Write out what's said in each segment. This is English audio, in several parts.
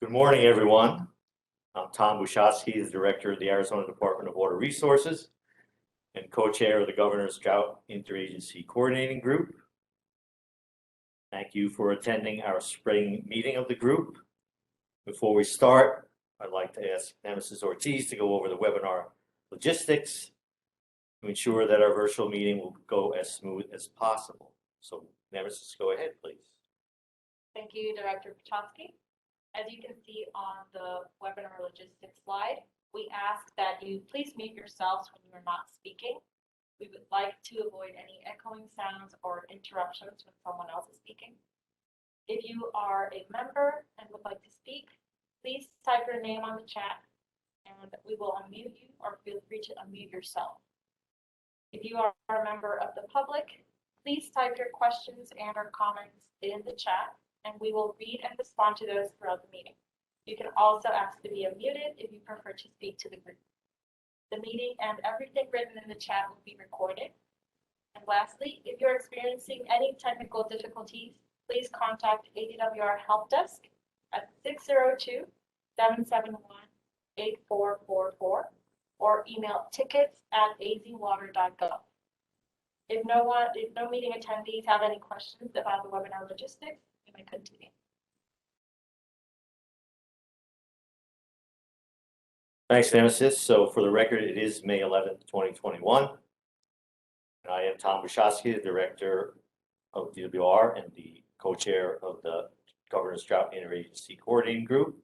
Good morning, everyone. I'm Tom Bushotsky, the Director of the Arizona Department of Water Resources and co-chair of the Governor's Drought Interagency Coordinating Group. Thank you for attending our spring meeting of the group. Before we start, I'd like to ask Nemesis Ortiz to go over the webinar logistics to ensure that our virtual meeting will go as smooth as possible. So Nemesis, go ahead, please. Thank you, Director Bushotsky. As you can see on the webinar logistics slide, we ask that you please mute yourselves when you're not speaking. We would like to avoid any echoing sounds or interruptions when someone else is speaking. If you are a member and would like to speak, please type your name on the chat and we will unmute you, or feel free to unmute yourself. If you are a member of the public, please type your questions and or comments in the chat, and we will read and respond to those throughout the meeting. You can also ask to be unmuted if you prefer to speak to the group. The meeting and everything written in the chat will be recorded. And lastly, if you're experiencing any technical difficulties, please contact ADWR Help Desk at 602-771-8444 or email tickets@azwater.gov. If no meeting attendees have any questions about the webinar logistics, you may continue. Thanks, Nemesis. So for the record, it is May 11th, 2021. And I am Tom Bushotsky, the Director of DWR and the co-chair of the Governor's Drought Interagency Coordinating Group.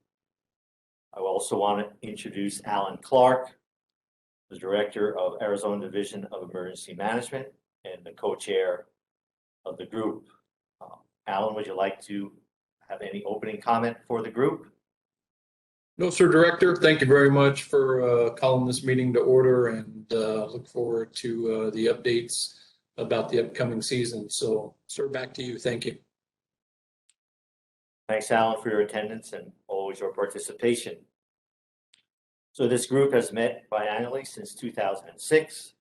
I also want to introduce Alan Clark, the Director of Arizona Division of Emergency Management and the co-chair of the group. Alan, would you like to have any opening comment for the group? No, sir, Director. Thank you very much for calling this meeting to order, and look forward to the updates about the upcoming season. So, sir, back to you. Thank you. Thanks, Alan, for your attendance and always your participation. So this group has met biannually since 2006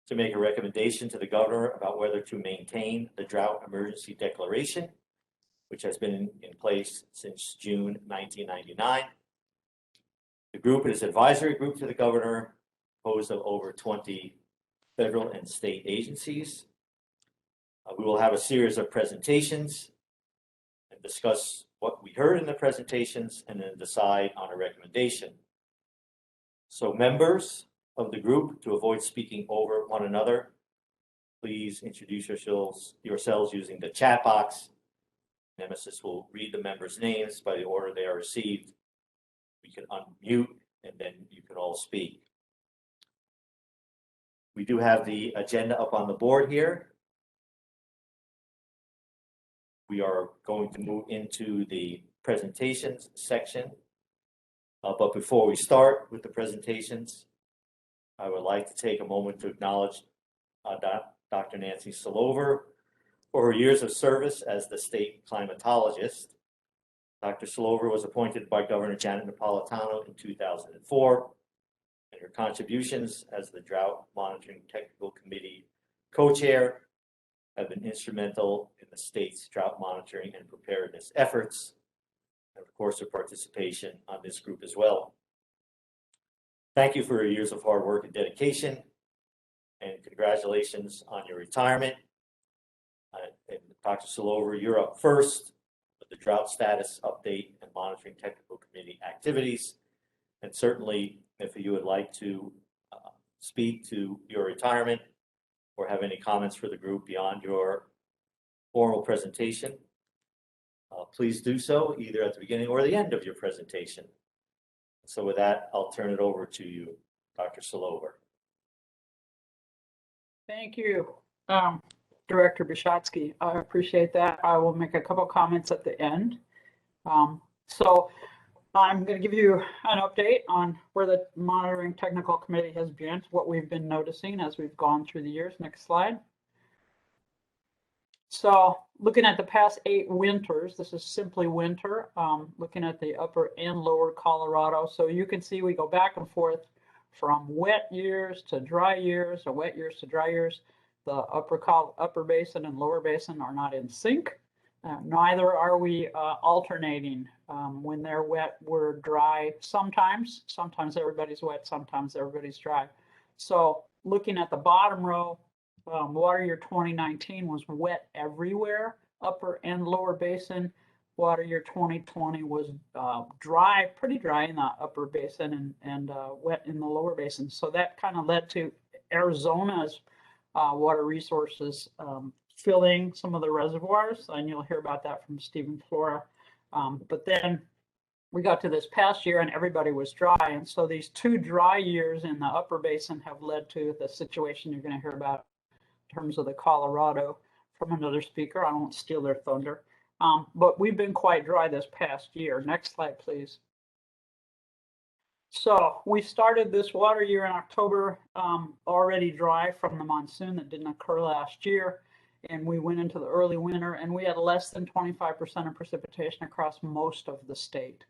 to make a recommendation to the governor about whether to maintain the drought emergency declaration, which has been in place since June 1999. The group is an advisory group to the governor, composed of over 20 federal and state agencies. We will have a series of presentations and discuss what we heard in the presentations and then decide on a recommendation. So members of the group, to avoid speaking over one another, please introduce yourselves using the chat box. Nemesis will read the members' names by the order they are received. We can unmute and then you can all speak. We do have the agenda up on the board here. We are going to move into the presentations section. But before we start with the presentations, I would like to take a moment to acknowledge Dr. Nancy Solover for her years of service as the state climatologist. Dr. Solover was appointed by Governor Janet Napolitano in 2004, and her contributions as the Drought Monitoring Technical Committee co-chair have been instrumental in the state's drought monitoring and preparedness efforts, and of course, her participation on this group as well. Thank you for your years of hard work and dedication, and congratulations on your retirement. And Dr. Solover, you're up first with the drought status update and monitoring technical committee activities. And certainly, if you would like to speak to your retirement or have any comments for the group beyond your formal presentation, please do so either at the beginning or the end of your presentation. So with that, I'll turn it over to you, Dr. Solover. Thank you, Director Bushotsky. I appreciate that. I will make a couple comments at the end. So I'm going to give you an update on where the Monitoring Technical Committee has been, what we've been noticing as we've gone through the years. Next slide. So looking at the past 8 winters, this is simply winter, looking at the upper and lower Colorado. So you can see we go back and forth from wet years to dry years, or wet years to dry years. The upper basin and lower basin are not in sync. Neither are we alternating. When they're wet, we're dry sometimes. Sometimes everybody's wet, sometimes everybody's dry. So looking at the bottom row, water year 2019 was wet everywhere, upper and lower basin. Water year 2020 was dry, pretty dry in the upper basin and wet in the lower basin. So that kind of led to Arizona's water resources filling some of the reservoirs, and you'll hear about that from Stephen Flora. But then we got to this past year and everybody was dry. And so these 2 dry years in the upper basin have led to the situation you're going to hear about in terms of the Colorado from another speaker. I won't steal their thunder. But we've been quite dry this past year. Next slide, please. So we started this water year in October, already dry from the monsoon that didn't occur last year. And we went into the early winter and we had less than 25% of precipitation across most of the state.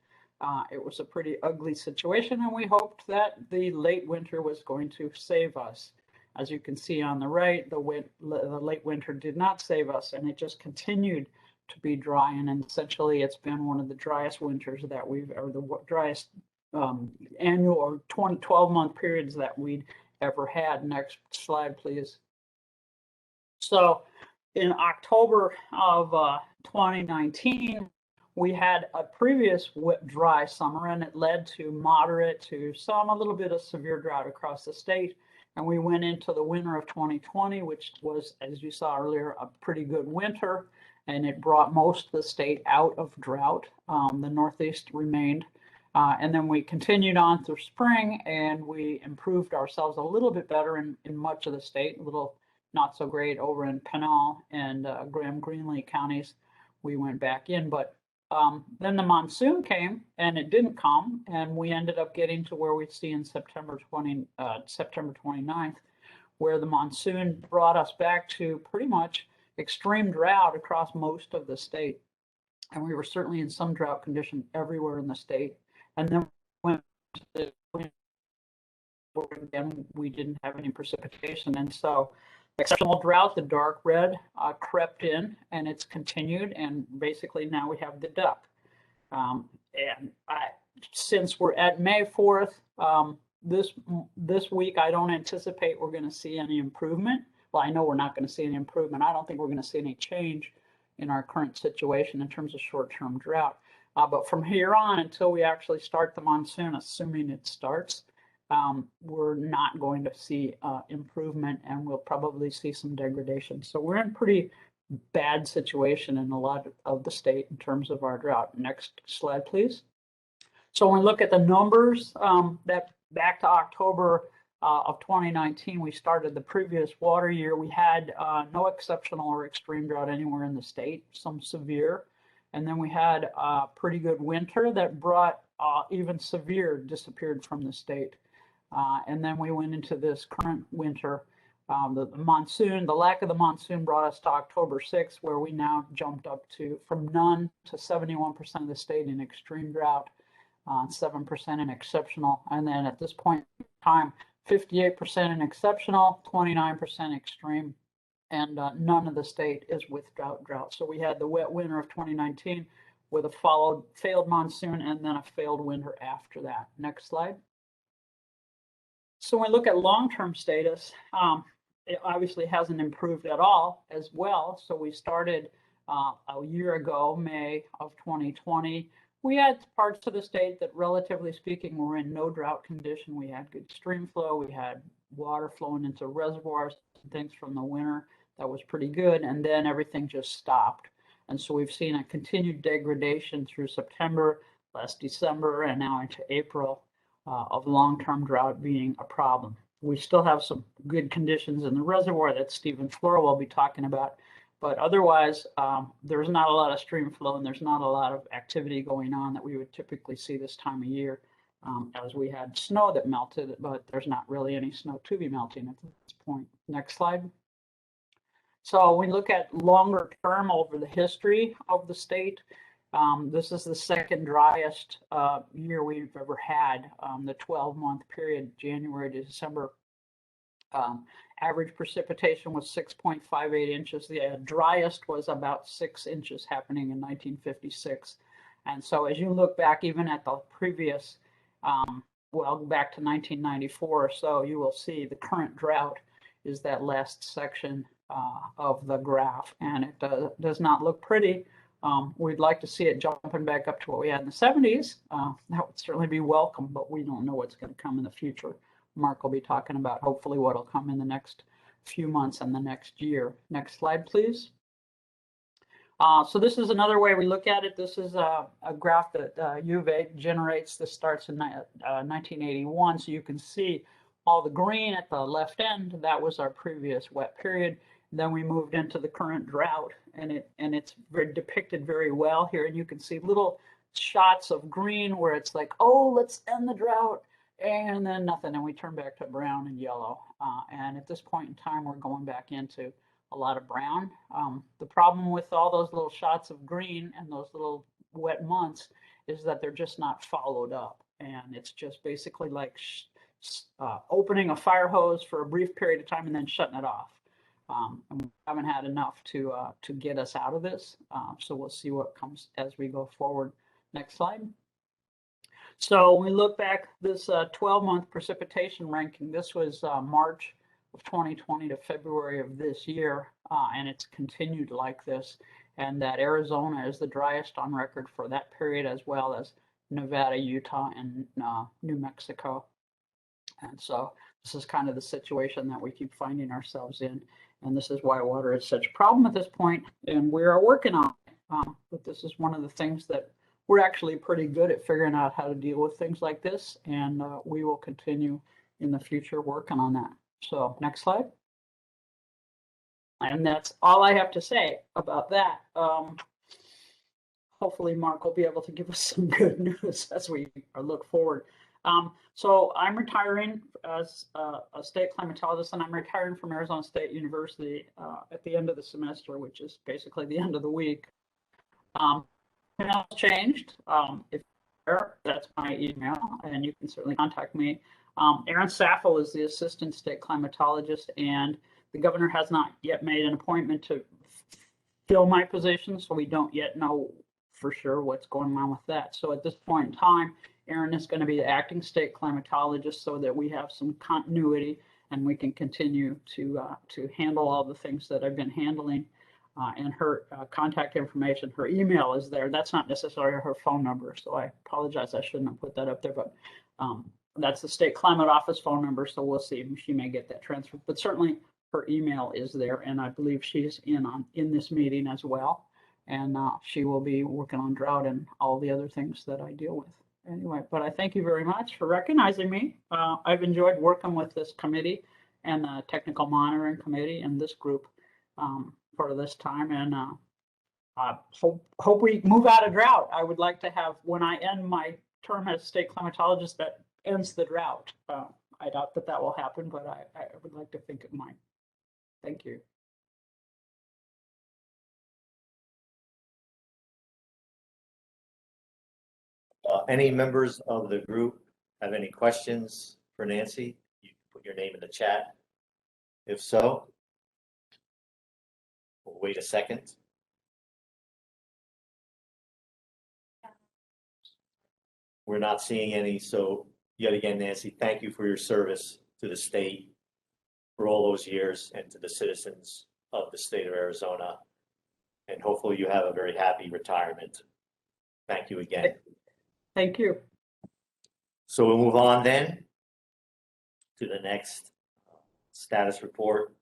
It was a pretty ugly situation, and we hoped that the late winter was going to save us. As you can see on the right, the late winter did not save us, and it just continued to be dry. And essentially, it's been one of the driest winters that or the driest annual or 12-month periods that we'd ever had. Next slide, please. So in October of 2019, we had a previous dry summer, and it led to moderate to a little bit of severe drought across the state. And we went into the winter of 2020, which was, as you saw earlier, a pretty good winter, and it brought most of the state out of drought. The Northeast remained. And then we continued on through spring, and we improved ourselves a little bit better in much of the state, a little not so great over in Pinal and Graham-Greenlee counties. We went back in, but then the monsoon came and it didn't come, and we ended up getting to where we see in September 29th, where the monsoon brought us back to pretty much extreme drought across most of the state. And we were certainly in some drought condition everywhere in the state. And then went to the winter, again, we didn't have any precipitation. And so exceptional drought, the dark red, crept in, and it's continued. And basically now we have the duck. Since we're at May 4th, this week, I don't anticipate we're going to see any improvement. Well, I know we're not going to see any improvement. I don't think we're going to see any change in our current situation in terms of short-term drought. But from here on, until we actually start the monsoon, assuming it starts, we're not going to see improvement, and we'll probably see some degradation. So we're in a pretty bad situation in a lot of the state in terms of our drought. Next slide, please. So when we look at the numbers, that back to October of 2019, we started the previous water year. We had no exceptional or extreme drought anywhere in the state, some severe. And then we had a pretty good winter that brought even severe disappeared from the state. And then we went into this current winter. The monsoon, the lack of the monsoon brought us to October 6th, where we now jumped up to from none to 71% of the state in extreme drought, 7% in exceptional. And then at this point in time, 58% in exceptional, 29% extreme, and none of the state is with drought. So we had the wet winter of 2019 with a failed monsoon and then a failed winter after that. Next slide. So when we look at long-term status, it obviously hasn't improved at all as well. So we started a year ago, May of 2020. We had parts of the state that, relatively speaking, were in no drought condition. We had good stream flow. We had water flowing into reservoirs and things from the winter. That was pretty good. And then everything just stopped. And so we've seen a continued degradation through September, last December, and now into April of long-term drought being a problem. We still have some good conditions in the reservoir that Stephen Flora will be talking about. But otherwise, there's not a lot of stream flow, and there's not a lot of activity going on that we would typically see this time of year, as we had snow that melted, but there's not really any snow to be melting at this point. Next slide. So we look at longer term over the history of the state. This is the second driest year we've ever had, the 12-month period, January to December Average precipitation was 6.58 inches. The driest was about 6 inches happening in 1956. And so as you look back even at the previous, well, back to 1994 or so, you will see the current drought is that last section of the graph. And it does not look pretty. We'd like to see it jumping back up to what we had in the 70s. That would certainly be welcome, but we don't know what's going to come in the future. Mark will be talking about hopefully what will come in the next few months and the next year. Next slide, please. So this is another way we look at it. This is a graph that U of A generates. This starts in 1981. So you can see all the green at the left end. That was our previous wet period. Then we moved into the current drought, and it's depicted very well here. And you can see little shots of green where it's like, oh, let's end the drought, and then nothing, and we turn back to brown and yellow. And at this point in time, we're going back into a lot of brown. The problem with all those little shots of green and those little wet months is that they're just not followed up, and it's just basically like opening a fire hose for a brief period of time and then shutting it off. And we haven't had enough to get us out of this. So we'll see what comes as we go forward. Next slide. So when we look back, this 12-month precipitation ranking, this was March of 2020 to February of this year, and it's continued like this. And that Arizona is the driest on record for that period, as well as Nevada, Utah, and New Mexico. And so this is kind of the situation that we keep finding ourselves in. And this is why water is such a problem at this point, and we are working on it. But this is one of the things that we're actually pretty good at figuring out how to deal with things like this, and we will continue in the future working on that. So next slide. And that's all I have to say about that. Hopefully Mark will be able to give us some good news as we look forward. So I'm retiring as a state climatologist, and I'm retiring from Arizona State University at the end of the semester, which is basically the end of the week. It's changed. If that's my email, and you can certainly contact me. Aaron Saffel is the assistant state climatologist, and the governor has not yet made an appointment to fill my position, so we don't yet know for sure what's going on with that. So at this point in time, Aaron is going to be the acting state climatologist so that we have some continuity and we can continue to handle all the things that I've been handling. And her contact information, her email is there. That's not necessarily her phone number, so I apologize. I shouldn't have put that up there, but that's the state climate office phone number, so we'll see. She may get that transferred, but certainly her email is there, and I believe she's in this meeting as well. And she will be working on drought and all the other things that I deal with. Anyway, but I thank you very much for recognizing me. I've enjoyed working with this committee and the technical monitoring committee and this group for this time, and hope we move out of drought. I would like to have, when I end my term as state climatologist, that ends the drought. I doubt that will happen, but I would like to think it might. Thank you. Any members of the group have any questions for Nancy? You can put your name in the chat. If so, we'll wait a second. We're not seeing any, so yet again, Nancy, thank you for your service to the state for all those years and to the citizens of the state of Arizona. And hopefully you have a very happy retirement. Thank you again. Thank you. So we'll move on then to the next status report.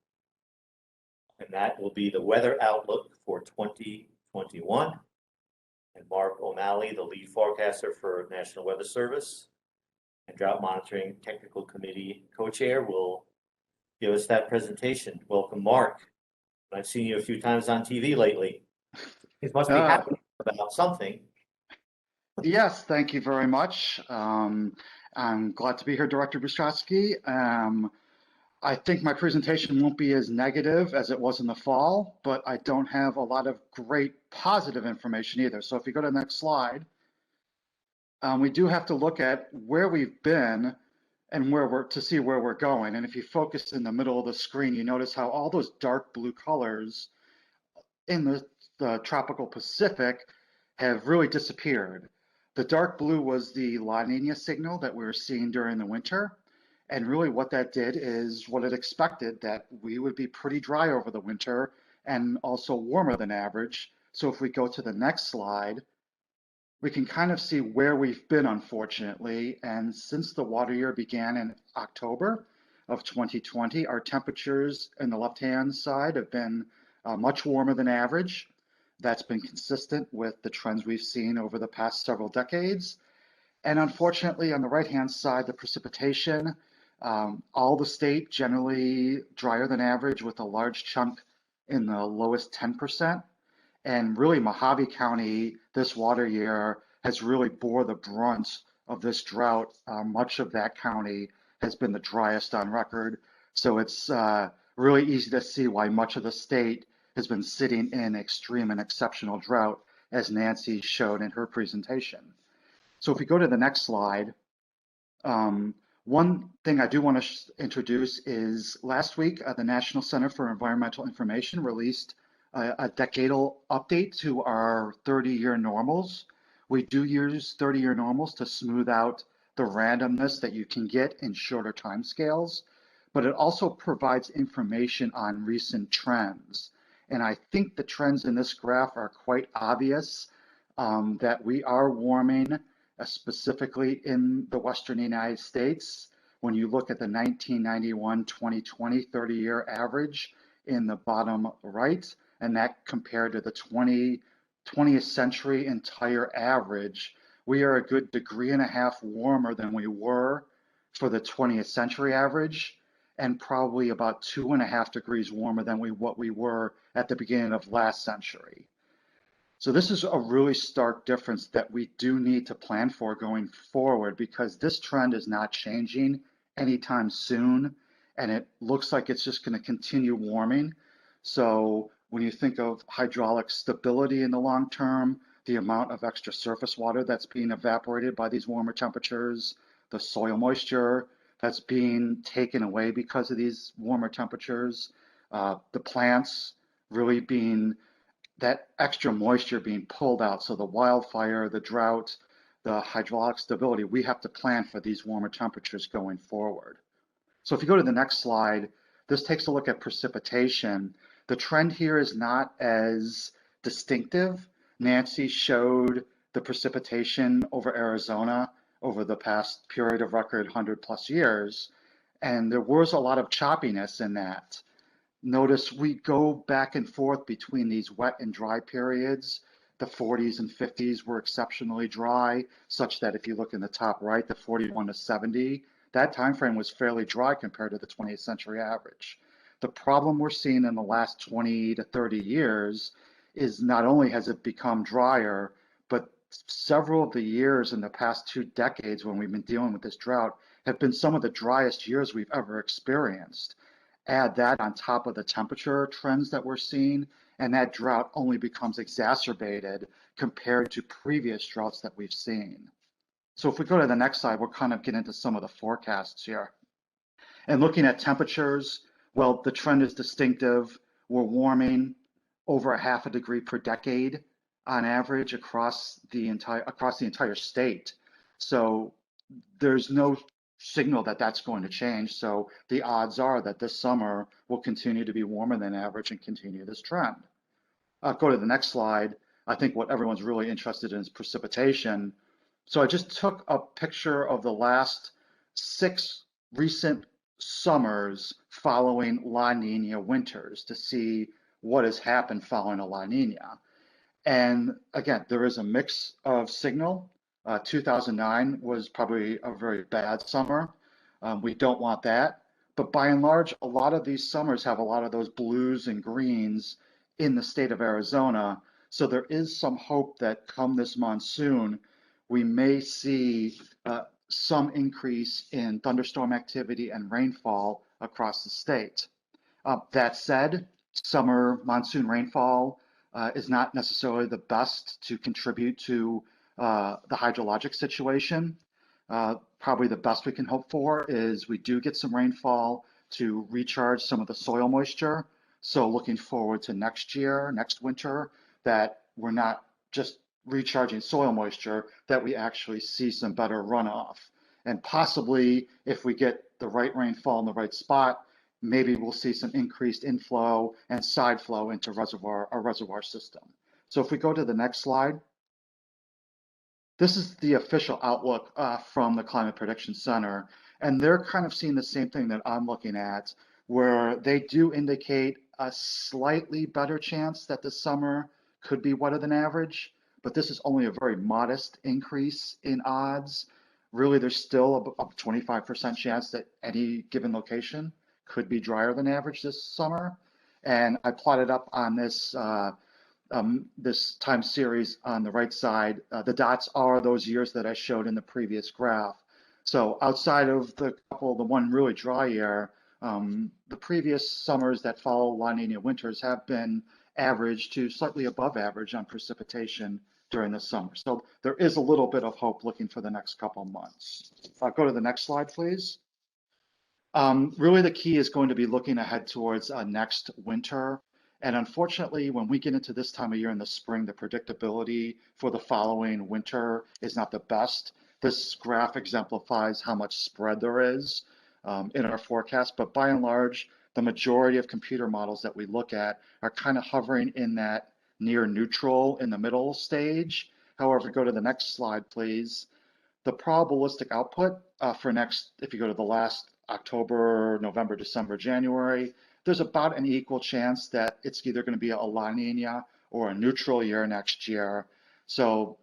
And that will be the weather outlook for 2021. And Mark O'Malley, the lead forecaster for National Weather Service and Drought Monitoring Technical Committee co-chair, will give us that presentation. Welcome, Mark. I've seen you a few times on TV lately. It must be happy about something. Yes, thank you very much. I'm glad to be here, Director Bishotsky. I think my presentation won't be as negative as it was in the fall, but I don't have a lot of great positive information either. So if you go to the next slide, we do have to look at where we've been and to see where we're going. And if you focus in the middle of the screen, you notice how all those dark blue colors in the tropical Pacific have really disappeared. The dark blue was the La Nina signal that we were seeing during the winter. And really what that did is what it expected, that we would be pretty dry over the winter and also warmer than average. So if we go to the next slide, we can kind of see where we've been, unfortunately. And since the water year began in October of 2020, our temperatures in the left-hand side have been much warmer than average. That's been consistent with the trends we've seen over the past several decades. And unfortunately, on the right-hand side, the precipitation, all the state generally drier than average with a large chunk in the lowest 10%. And really, Mojave County this water year has really bore the brunt of this drought. Much of that county has been the driest on record. So it's really easy to see why much of the state has been sitting in extreme and exceptional drought, as Nancy showed in her presentation. So if we go to the next slide, one thing I do want to introduce is last week, the National Center for Environmental Information released a decadal update to our 30-year normals. We do use 30-year normals to smooth out the randomness that you can get in shorter timescales, but it also provides information on recent trends. And I think the trends in this graph are quite obvious, that we are warming, specifically in the Western United States. When you look at the 1991-2020 30-year average in the bottom right, and that compared to the 20th century entire average, we are a good 1.5 degrees warmer than we were for the 20th century average, and probably about 2.5 degrees warmer than what we were at the beginning of last century. So this is a really stark difference that we do need to plan for going forward, because this trend is not changing anytime soon, and it looks like it's just going to continue warming. So when you think of hydraulic stability in the long term, the amount of extra surface water that's being evaporated by these warmer temperatures, the soil moisture that's being taken away because of these warmer temperatures, the plants really being, that extra moisture being pulled out. So the wildfire, the drought, the hydraulic stability, we have to plan for these warmer temperatures going forward. So if you go to the next slide, this takes a look at precipitation. The trend here is not as distinctive. Nancy showed the precipitation over Arizona over the past period of record 100+ years, and there was a lot of choppiness in that. Notice we go back and forth between these wet and dry periods. The 40s and 50s were exceptionally dry, such that if you look in the top right, the 41 to 70, that time frame was fairly dry compared to the 20th century average. The problem we're seeing in the last 20 to 30 years is not only has it become drier, but several of the years in the past 2 decades when we've been dealing with this drought have been some of the driest years we've ever experienced. Add that on top of the temperature trends that we're seeing, and that drought only becomes exacerbated compared to previous droughts that we've seen. So if we go to the next slide, we'll kind of get into some of the forecasts here. And looking at temperatures, well, the trend is distinctive. We're warming over 0.5 degree per decade on average across the entire state. So there's no signal that that's going to change. So the odds are that this summer will continue to be warmer than average and continue this trend. Go to the next slide. I think what everyone's really interested in is precipitation. So I just took a picture of the last 6 recent summers following La Nina winters to see what has happened following a La Nina. And again, there is a mix of signal. 2009 was probably a very bad summer. We don't want that. But by and large, a lot of these summers have a lot of those blues and greens in the state of Arizona. So there is some hope that come this monsoon, we may see some increase in thunderstorm activity and rainfall across the state. That said, summer monsoon rainfall is not necessarily the best to contribute to the hydrologic situation. Probably the best we can hope for is we do get some rainfall to recharge some of the soil moisture. So looking forward to next year, next winter, that we're not just recharging soil moisture, that we actually see some better runoff. And possibly if we get the right rainfall in the right spot, maybe we'll see some increased inflow and side flow into our reservoir system. So if we go to the next slide, this is the official outlook from the Climate Prediction Center, and they're kind of seeing the same thing that I'm looking at, where they do indicate a slightly better chance that the summer could be wetter than average, but this is only a very modest increase in odds. Really, there's still a 25% chance that any given location could be drier than average this summer. And I plotted up on this time series on the right side. The dots are those years that I showed in the previous graph. So outside of the one really dry year, the previous summers that follow La Nina winters have been average to slightly above average on precipitation during the summer. So there is a little bit of hope looking for the next couple of months. Go to the next slide, please. Really, the key is going to be looking ahead towards next winter. And unfortunately, when we get into this time of year in the spring, the predictability for the following winter is not the best. This graph exemplifies how much spread there is in our forecast, but by and large, the majority of computer models that we look at are kind of hovering in that near neutral in the middle stage. However, go to the next slide, please. The probabilistic output for next, if you go to the last October, November, December, January, there's about an equal chance that it's either going to be a La Nina or a neutral year next year. So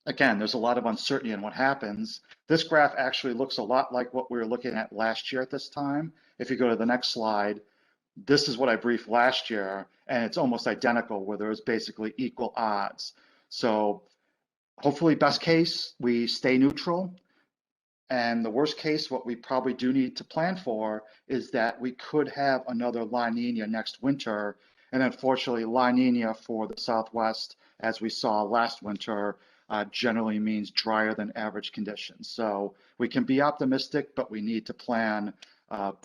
again, there's a lot of uncertainty in what happens. This graph actually looks a lot like what we were looking at last year at this time. If you go to the next slide, this is what I briefed last year, and it's almost identical where there's basically equal odds. So hopefully, best case, we stay neutral. And the worst case, what we probably do need to plan for is that we could have another La Nina next winter. And unfortunately, La Nina for the Southwest, as we saw last winter, generally means drier than average conditions. So we can be optimistic, but we need to plan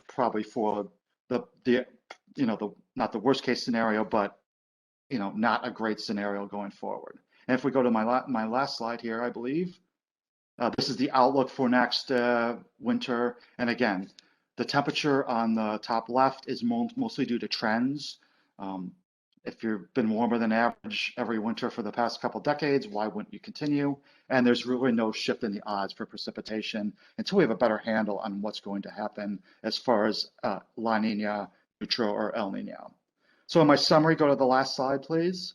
probably for not the worst case scenario, but not a great scenario going forward. And if we go to my last slide here, I believe. This is the outlook for next winter. And again, the temperature on the top left is mostly due to trends. If you've been warmer than average every winter for the past couple decades, why wouldn't you continue? And there's really no shift in the odds for precipitation until we have a better handle on what's going to happen as far as La Nina, neutral, or El Nino. So in my summary, go to the last slide, please.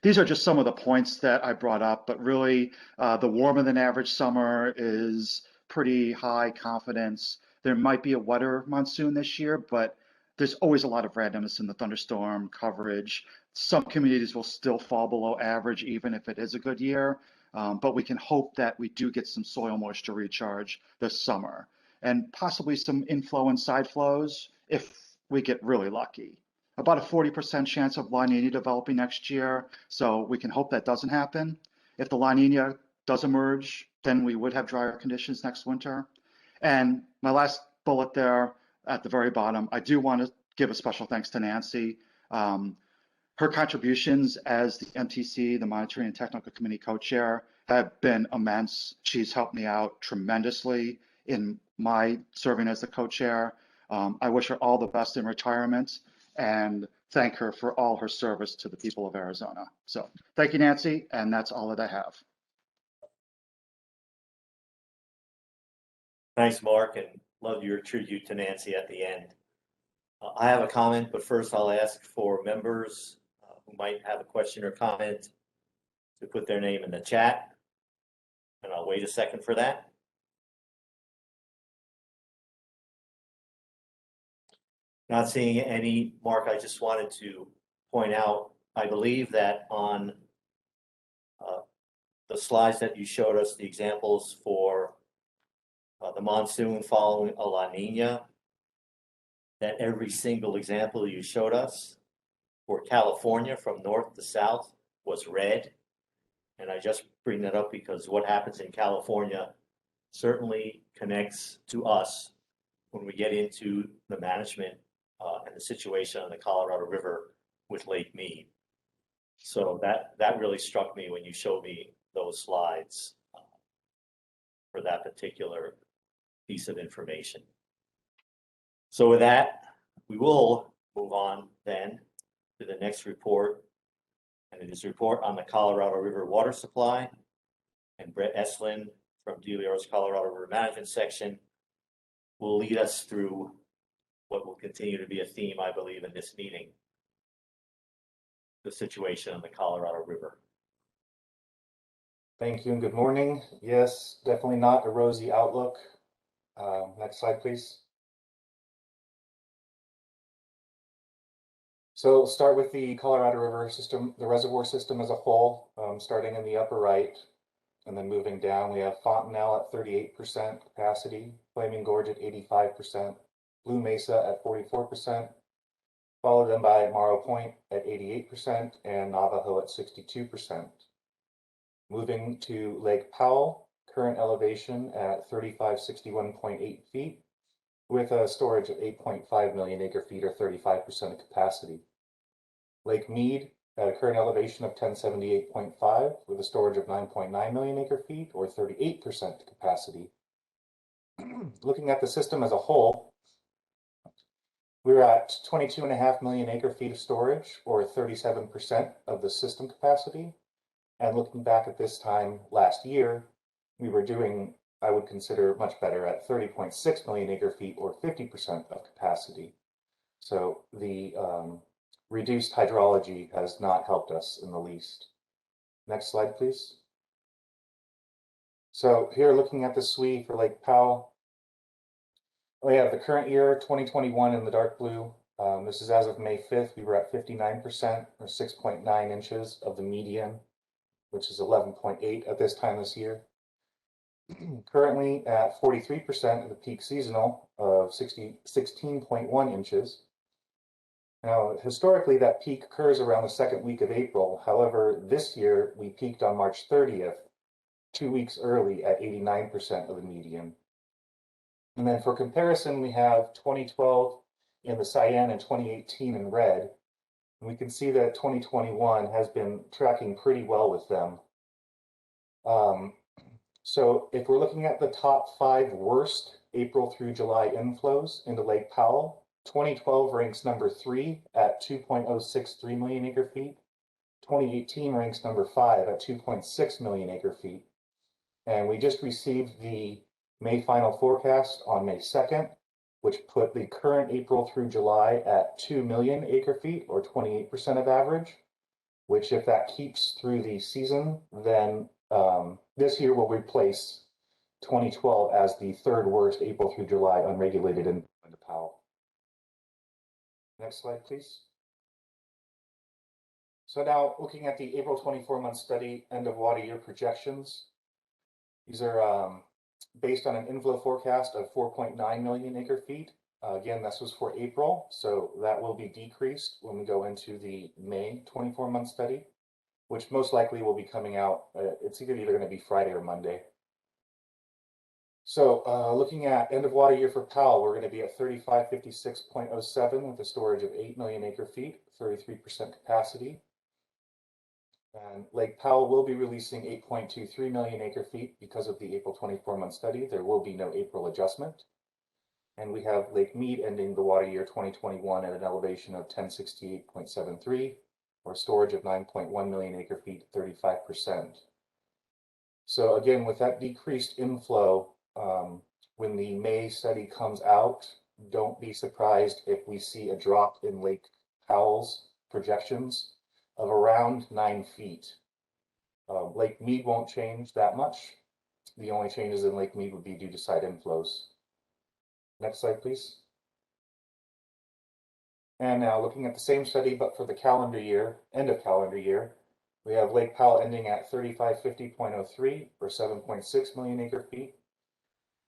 These are just some of the points that I brought up, but really the warmer than average summer is pretty high confidence. There might be a wetter monsoon this year, but there's always a lot of randomness in the thunderstorm coverage. Some communities will still fall below average, even if it is a good year, but we can hope that we do get some soil moisture recharge this summer and possibly some inflow and side flows if we get really lucky. About a 40% chance of La Nina developing next year, so we can hope that doesn't happen. If the La Nina does emerge, then we would have drier conditions next winter. And my last bullet there at the very bottom, I do want to give a special thanks to Nancy. Her contributions as the MTC, the Monitoring and Technical Committee co-chair, have been immense. She's helped me out tremendously in my serving as the co-chair. I wish her all the best in retirement and thank her for all her service to the people of Arizona. So thank you, Nancy, and that's all that I have. Thanks, Mark, and love your tribute to Nancy at the end. I have a comment, but first I'll ask for members who might have a question or comment to put their name in the chat, and I'll wait a second for that. Not seeing any. Mark, I just wanted to point out, I believe that on the slides that you showed us, the examples for the monsoon following a La Nina, that every single example you showed us for California from north to south was red. And I just bring that up because what happens in California certainly connects to us when we get into the management and the situation on the Colorado River with Lake Mead. So that really struck me when you showed me those slides for that particular piece of information. So with that, we will move on then to the next report, and it is a report on the Colorado River water supply. And Brett Eslin from DLR's Colorado River Management section will lead us through what will continue to be a theme, I believe, in this meeting, the situation on the Colorado River. Thank you and good morning. Yes, definitely not a rosy outlook. Next slide, please. So we'll start with the Colorado River system, the reservoir system as a whole, starting in the upper right and then moving down. We have Fontenelle at 38% capacity, Flaming Gorge at 85%, Blue Mesa at 44%, followed then by Morrow Point at 88% and Navajo at 62%. Moving to Lake Powell, current elevation at 3561.8 feet with a storage of 8.5 million acre feet or 35% of capacity. Lake Mead at a current elevation of 1078.5 with a storage of 9.9 million acre feet or 38% capacity. Looking at the system as a whole, we're at 22.5 million acre feet of storage or 37% of the system capacity. And looking back at this time last year, we were doing, I would consider, much better at 30.6 million acre feet or 50% of capacity. So the reduced hydrology has not helped us in the least. Next slide, please. So here, looking at the SWE for Lake Powell, we have the current year, 2021 in the dark blue. This is as of May 5th. We were at 59% or 6.9 inches of the median, which is 11.8 at this time this year. Currently at 43% of the peak seasonal of 16.1 inches. Now, historically, that peak occurs around the second week of April. However, this year we peaked on March 30th, 2 weeks early at 89% of the median. And then for comparison, we have 2012 in the cyan and 2018 in red. And we can see that 2021 has been tracking pretty well with them. So if we're looking at the top 5 worst April through July inflows into Lake Powell, 2012 ranks number 3 at 2.063 million acre feet. 2018 ranks number 5 at 2.6 million acre feet. And we just received the May final forecast on May 2nd, which put the current April through July at 2 million acre feet or 28% of average, which if that keeps through the season, then this year will replace 2012 as the 3rd worst April through July unregulated into Powell. Next slide, please. So now looking at the April 24-month study end of water year projections. These are based on an inflow forecast of 4.9 million acre feet. Again, this was for April, so that will be decreased when we go into the May 24-month study, which most likely will be coming out. It's either going to be Friday or Monday. So looking at end of water year for Powell, we're going to be at 3556.07 with a storage of 8 million acre feet, 33% capacity. And Lake Powell will be releasing 8.23 million acre feet because of the April 24-month study. There will be no April adjustment. And we have Lake Mead ending the water year 2021 at an elevation of 1068.73 or storage of 9.1 million acre feet, 35%. So again, with that decreased inflow, when the May study comes out, don't be surprised if we see a drop in Lake Powell's projections of around 9 feet. Lake Mead won't change that much. The only changes in Lake Mead would be due to side inflows. Next slide, please. And now looking at the same study, but for the calendar year, end of calendar year, we have Lake Powell ending at 3550.03 or 7.6 million acre feet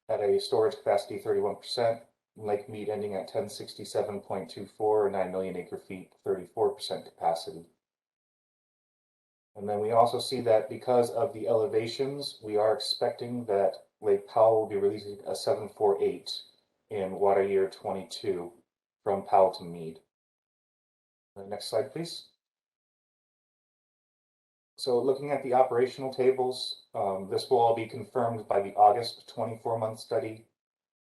at a storage capacity 31%. Lake Mead ending at 1067.24 or 9 million acre feet, 34% capacity. And then we also see that because of the elevations, we are expecting that Lake Powell will be releasing a 748 in water year 22 from Powell to Meade. Next slide, please. So looking at the operational tables, this will all be confirmed by the August 24-month study.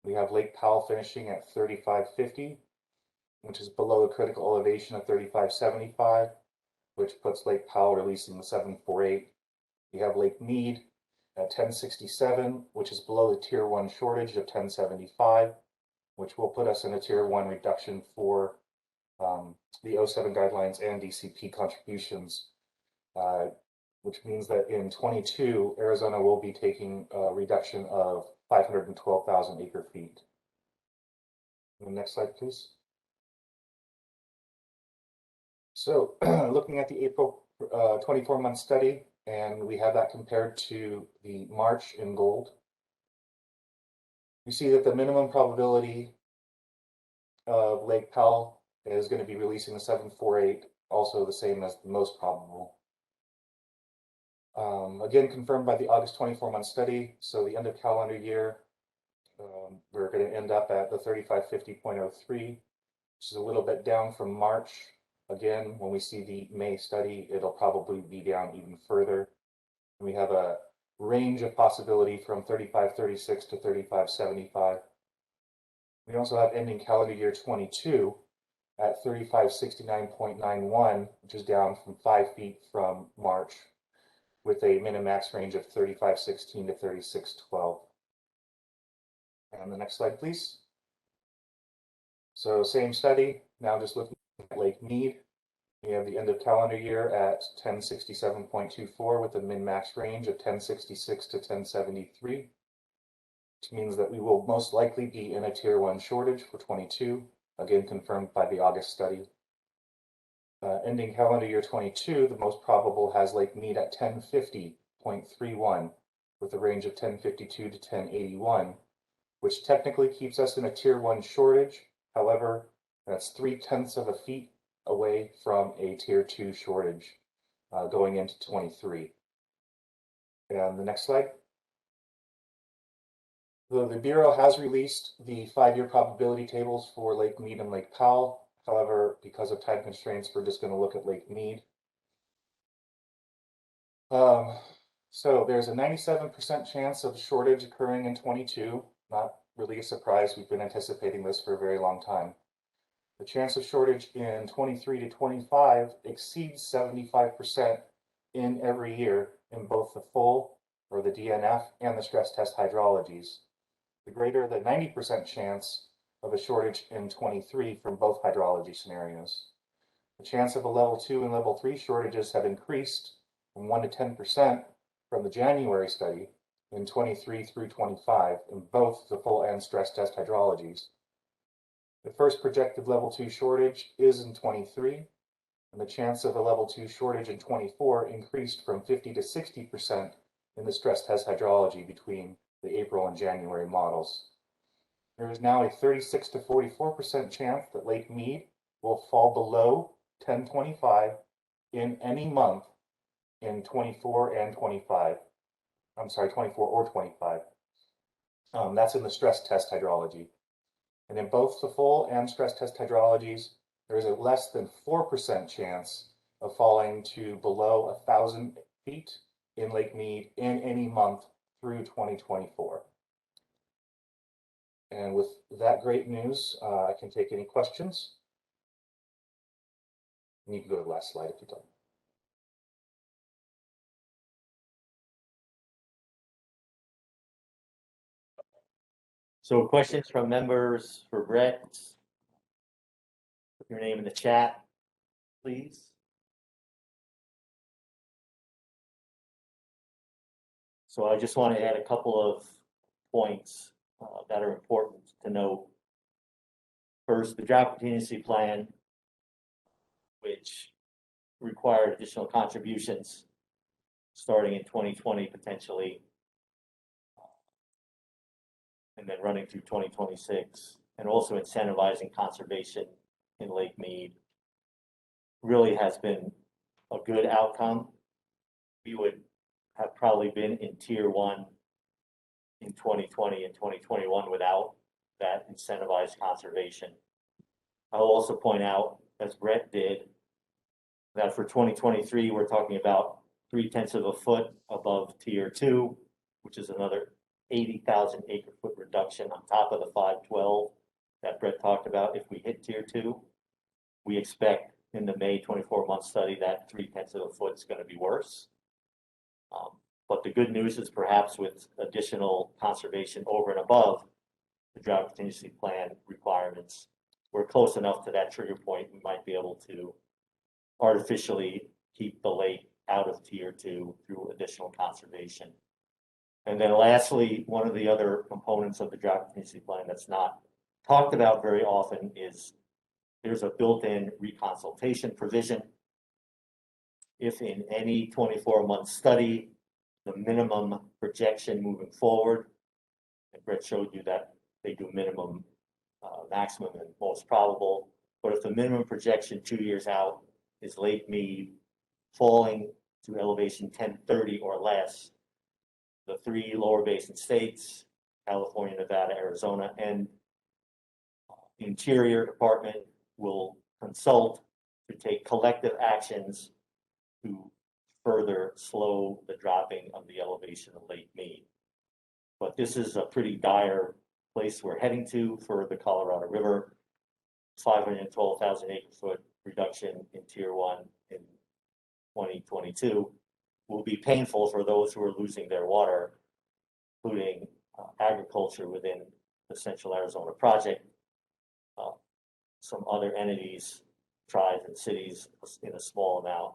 We have Lake Powell finishing at 3550, which is below the critical elevation of 3575, which puts Lake Powell releasing the 748. We have Lake Meade at 1067, which is below the Tier 1 shortage of 1075, which will put us in a Tier 1 reduction for the 07 guidelines and DCP contributions, which means that in 22, Arizona will be taking a reduction of 512,000 acre feet. Next slide, please. So looking at the April 24-month study, and we have that compared to the March in gold, we see that the minimum probability of Lake Powell is going to be releasing the 748, also the same as the most probable. Again, confirmed by the August 24-month study. So the end of calendar year, we're going to end up at the 3550.03, which is a little bit down from March. Again, when we see the May study, it'll probably be down even further. And we have a range of possibility from 3536 to 3575. We also have ending calendar year 22 at 3569.91, which is down from 5 feet from March, with a min-max range of 3516 to 3612. And the next slide, please. So same study, now just looking at Lake Meade. We have the end of calendar year at 1067.24 with a min-max range of 1066 to 1073, which means that we will most likely be in a Tier 1 shortage for 22, again confirmed by the August study. Ending calendar year 22, the most probable has Lake Meade at 1050.31 with a range of 1052 to 1081, which technically keeps us in a Tier 1 shortage. However, that's 0.3 of a feet away from a Tier 2 shortage going into 23. And the next slide. The Bureau has released the 5-year probability tables for Lake Meade and Lake Powell. However, because of time constraints, we're just going to look at Lake Meade. So there's a 97% chance of shortage occurring in 22. Not really a surprise. We've been anticipating this for a very long time. The chance of shortage in 23 to 25 exceeds 75% in every year in both the full, or the DNF, and the stress test hydrologies. The greater the 90% chance of a shortage in 23 from both hydrology scenarios. The chance of a level 2 and level 3 shortages have increased from 1 to 10% from the January study in 23 through 25 in both the full and stress test hydrologies. The first projected level 2 shortage is in 23, and the chance of a level 2 shortage in 24 increased from 50 to 60% in the stress test hydrology between the April and January models. There is now a 36 to 44% chance that Lake Meade will fall below 1025 in any month in 24 and 25. I'm sorry, 24 or 25. That's in the stress test hydrology. And in both the full and stress test hydrologies, there is a less than 4% chance of falling to below 1,000 feet in Lake Meade in any month through 2024. And with that great news, I can take any questions. And you can go to the last slide if you'd like. So questions from members for Brett? Put your name in the chat, please. So I just want to add a couple of points that are important to note. First, the drought contingency plan, which required additional contributions starting in 2020 potentially, and then running through 2026, and also incentivizing conservation in Lake Meade, really has been a good outcome. we would have probably been in tier 1 in 2020 and 2021 without that incentivized conservation. I'll also point out, as Brett did, that for 2023, we're talking about 0.3 of a foot above tier 2, which is another 80,000 acre foot reduction on top of the 512 that Brett talked about. If we hit tier 2, we expect in the May 24-month study that 0.3 of a foot is going to be worse. But the good news is perhaps with additional conservation over and above the drought contingency plan requirements, we're close enough to that trigger point, we might be able to artificially keep the lake out of tier 2 through additional conservation. And then lastly, one of the other components of the drought contingency plan that's not talked about very often is there's a built-in reconsultation provision. If in any 24-month study, the minimum projection moving forward, and Brett showed you that they do minimum, maximum, and most probable, but if the minimum projection 2 years out is Lake Mead falling to elevation 1030 or less, the 3 lower basin states, California, Nevada, Arizona, and the Interior Department will consult to take collective actions to further slow the dropping of the elevation of Lake Mead. But this is a pretty dire place we're heading to for the Colorado River. 512,000 acre foot reduction in tier 1 in 2022 will be painful for those who are losing their water, including agriculture within the Central Arizona Project, some other entities, tribes and cities in a small amount,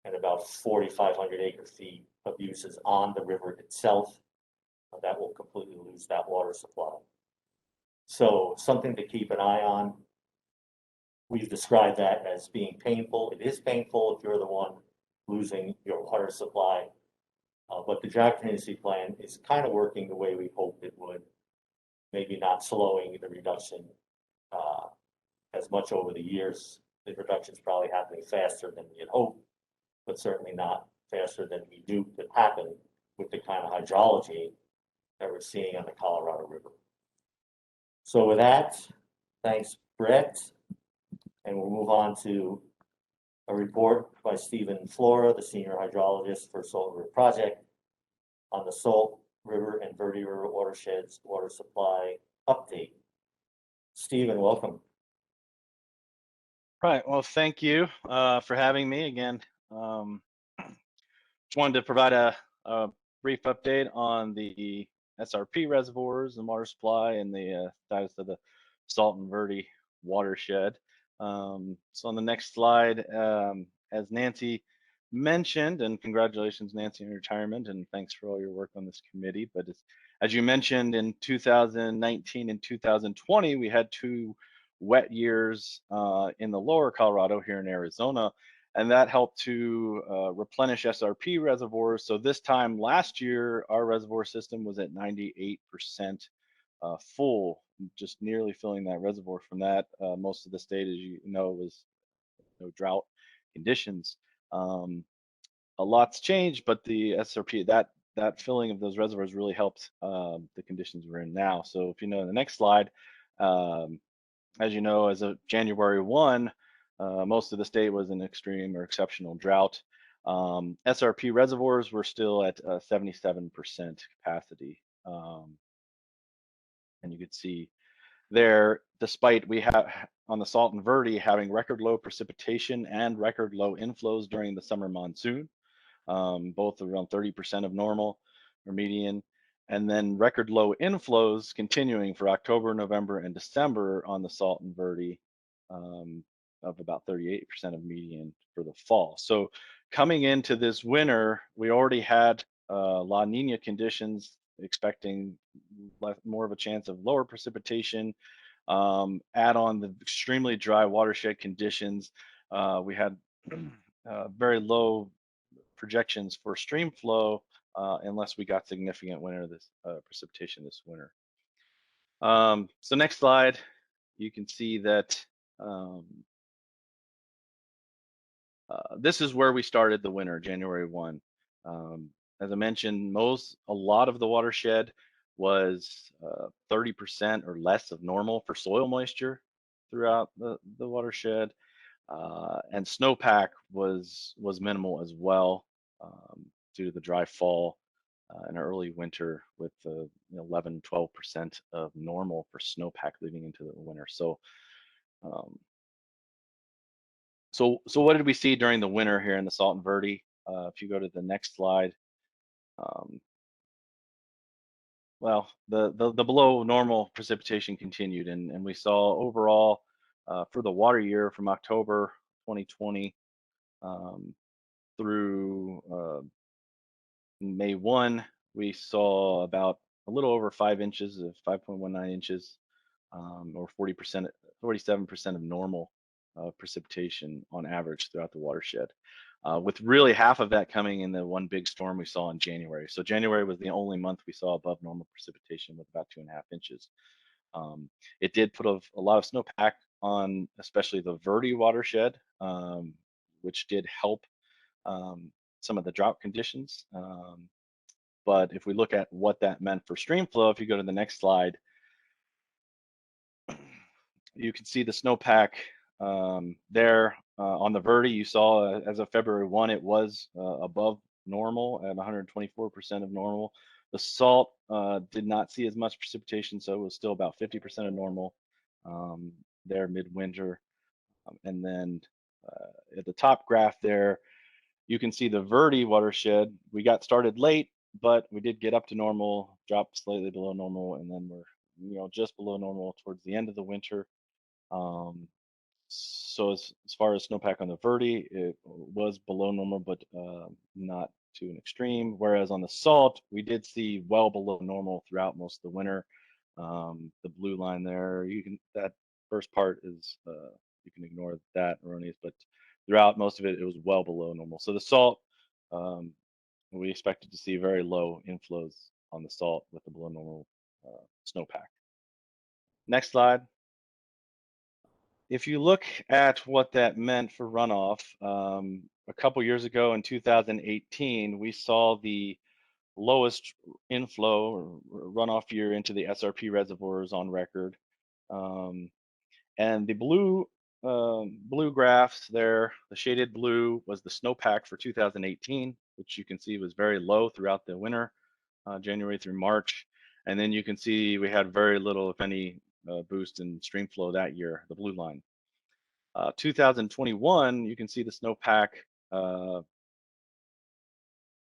and about 4,500 acre feet of uses on the river itself that will completely lose that water supply. So something to keep an eye on. We've described that as being painful. It is painful if you're the one losing your water supply, but the drought contingency plan is kind of working the way we hoped it would, maybe not slowing the reduction as much over the years. The reduction is probably happening faster than we had hoped, but certainly not faster than we knew could happen with the kind of hydrology that we're seeing on the Colorado River. So with that, thanks, Brett. And we'll move on to a report by Stephen Flora, the senior hydrologist for Salt River Project, on the Salt River and Verde River watersheds water supply update. Stephen, welcome. Right. Well, thank you for having me again. Just wanted to provide a brief update on the SRP reservoirs and water supply and the status of the Salt and Verde watershed. So on the next slide, as Nancy mentioned, and congratulations, Nancy, on your retirement, and thanks for all your work on this committee. But as you mentioned, in 2019 and 2020, we had 2 wet years in the lower Colorado here in Arizona, and that helped to replenish SRP reservoirs. So this time last year, our reservoir system was at 98% full, just nearly filling that reservoir from that. Most of the state, as you know, was drought conditions. A lot's changed, but the SRP, that filling of those reservoirs really helped the conditions we're in now. So if you know, in the next slide, as you know, as of January 1, most of the state was in extreme or exceptional drought. SRP reservoirs were still at 77% capacity. And you could see there, despite we have on the Salt and Verde having record low precipitation and record low inflows during the summer monsoon, both around 30% of normal or median, and then record low inflows continuing for October, November, and December on the Salt and Verde of about 38% of median for the fall. So coming into this winter, we already had La Nina conditions, expecting more of a chance of lower precipitation. Add on the extremely dry watershed conditions. We had very low projections for stream flow unless we got significant precipitation this winter. So next slide, you can see that this is where we started the winter, January 1. As I mentioned, a lot of the watershed was 30% or less of normal for soil moisture throughout the watershed. And snowpack was minimal as well, due to the dry fall and early winter with 11-12% of normal for snowpack leading into the winter. Um, so what did we see during the winter here in the Salton Verde? If you go to the next slide, well, the below normal precipitation continued, and we saw overall for the water year from October 2020 through May 1, we saw about a little over 5 inches of 5.19 inches, or 40%, 47% of normal precipitation on average throughout the watershed, with really half of that coming in the one big storm we saw in January. So January was the only month we saw above normal precipitation with about 2.5 inches. It did put a lot of snowpack on, especially the Verde watershed, which did help some of the drought conditions. But if we look at what that meant for stream flow, if you go to the next slide, you can see the snowpack there on the Verde. You saw as of February 1, it was above normal at 124% of normal. The Salt did not see as much precipitation, so it was still about 50% of normal there midwinter. And then at the top graph there, you can see the Verde watershed. We got started late, but we did get up to normal, dropped slightly below normal, and then we're just below normal towards the end of the winter. So as far as snowpack on the Verde, it was below normal, but not to an extreme. Whereas on the Salt, we did see well below normal throughout most of the winter. The blue line there, that first part is you can ignore that erroneous, but throughout most of it, it was well below normal. So the Salt, we expected to see very low inflows on the Salt with the below normal snowpack. Next slide. If you look at what that meant for runoff, a couple years ago in 2018, we saw the lowest inflow or runoff year into the SRP reservoirs on record. And the blue graphs there, the shaded blue was the snowpack for 2018, which you can see was very low throughout the winter, January through March. And then you can see we had very little, if any, boost in stream flow that year, the blue line. 2021, you can see the snowpack.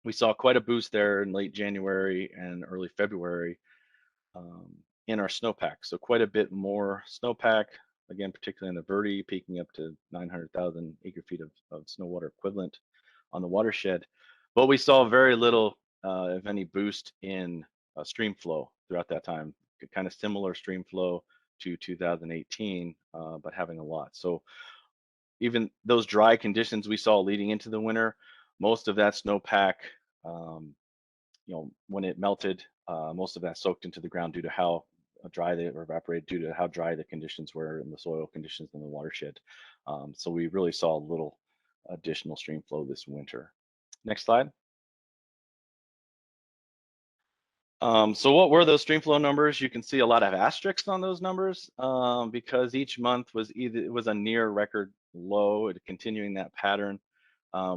We saw quite a boost there in late January and early February in our snowpack. So quite a bit more snowpack, again, particularly in the Verde, peaking up to 900,000 acre feet of snow water equivalent on the watershed. But we saw very little, if any, boost in stream flow throughout that time. Kind of similar stream flow to 2018, but having a lot. So even those dry conditions we saw leading into the winter, most of that snowpack, when it melted, most of that soaked into the ground due to how dry they evaporated, due to how dry the conditions were and the soil conditions in the watershed. So we really saw a little additional stream flow this winter. Next slide. So what were those stream flow numbers? You can see a lot of asterisks on those numbers because each month was a near record low, continuing that pattern.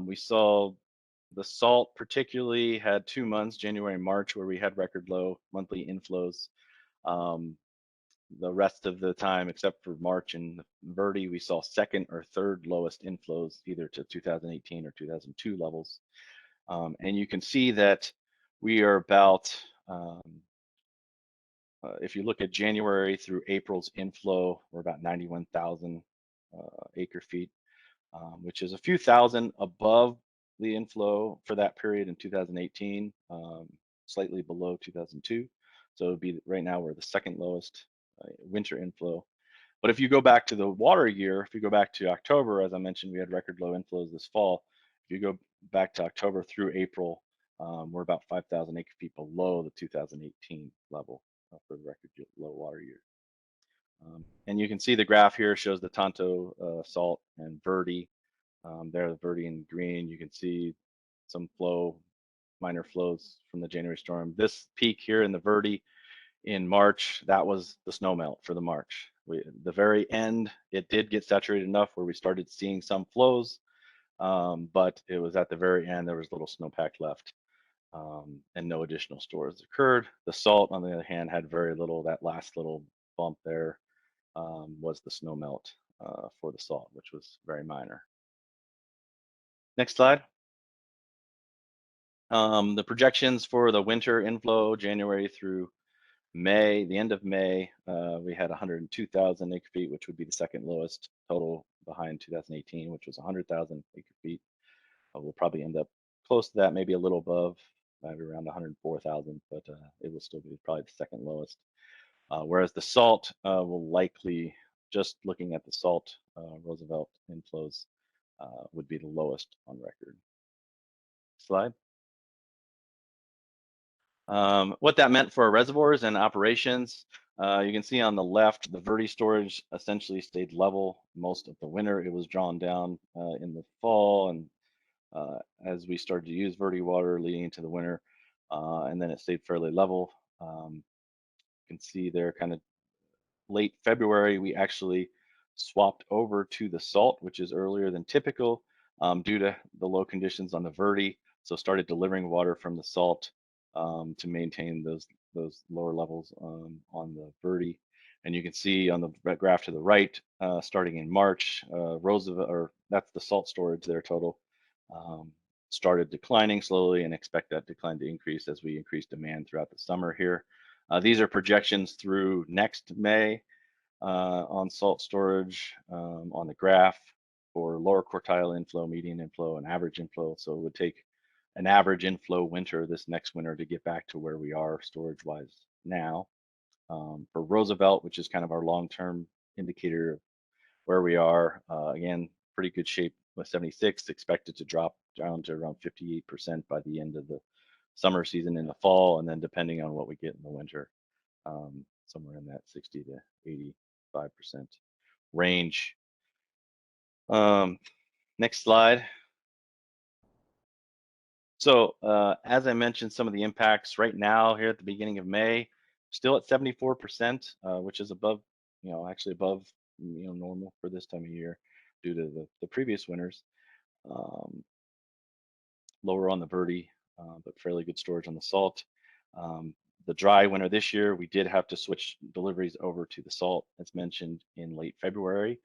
We saw the Salt particularly had 2 months, January and March, where we had record low monthly inflows. The rest of the time, except for March and Verde, we saw second or third lowest inflows, either to 2018 or 2002 levels. And you can see that we are about, if you look at January through April's inflow, we're about 91,000 acre feet, which is a few thousand above the inflow for that period in 2018, slightly below 2002. So it would be right now we're the second lowest winter inflow. But if you go back to the water year, if you go back to October, as I mentioned, we had record low inflows this fall. If you go back to October through April, we're about 5,000 acre feet below the 2018 level for the record low water year. And you can see the graph here shows the Tonto, Salt, and Verde. There, the Verde in green. You can see some flow minor flows from the January storm. This peak here in the Verde in March, that was the snow melt for the March. The very end, it did get saturated enough where we started seeing some flows, but it was at the very end, there was little snowpack left, and no additional stores occurred. The salt, on the other hand, had very little. That last little bump there was the snow melt for the salt, which was very minor. Next slide. The projections for the winter inflow, January through May, the end of May, we had 102,000 acre feet, which would be the second lowest total behind 2018, which was 100,000 acre feet. We'll probably end up close to that, maybe a little above, maybe around 104,000, but it will still be probably the second lowest. Whereas the salt will likely, just looking at the salt Roosevelt inflows, would be the lowest on record. Slide. What that meant for our reservoirs and operations, you can see on the left, the Verde storage essentially stayed level most of the winter. It was drawn down in the fall, and as we started to use Verde water leading into the winter, and then it stayed fairly level. You can see there kind of late February, we actually swapped over to the salt, which is earlier than typical due to the low conditions on the Verde. So started delivering water from the salt to maintain those lower levels on the Verde. And you can see on the graph to the right, starting in March, Roosevelt, or that's the salt storage there total, started declining slowly, and expect that decline to increase as we increase demand throughout the summer here. These are projections through next May on salt storage on the graph for lower quartile inflow, median inflow, and average inflow. So it would take an average inflow winter this next winter to get back to where we are storage-wise now. For Roosevelt, which is kind of our long-term indicator of where we are, again, pretty good shape with 76, expected to drop down to around 58% by the end of the summer season in the fall, and then depending on what we get in the winter, somewhere in that 60 to 85% range. Next slide. So as I mentioned, some of the impacts right now here at the beginning of May, still at 74%, which is above, actually above, normal for this time of year due to the previous winters. Lower on the Verde, but fairly good storage on the salt. The dry winter this year, we did have to switch deliveries over to the salt, as mentioned in late February,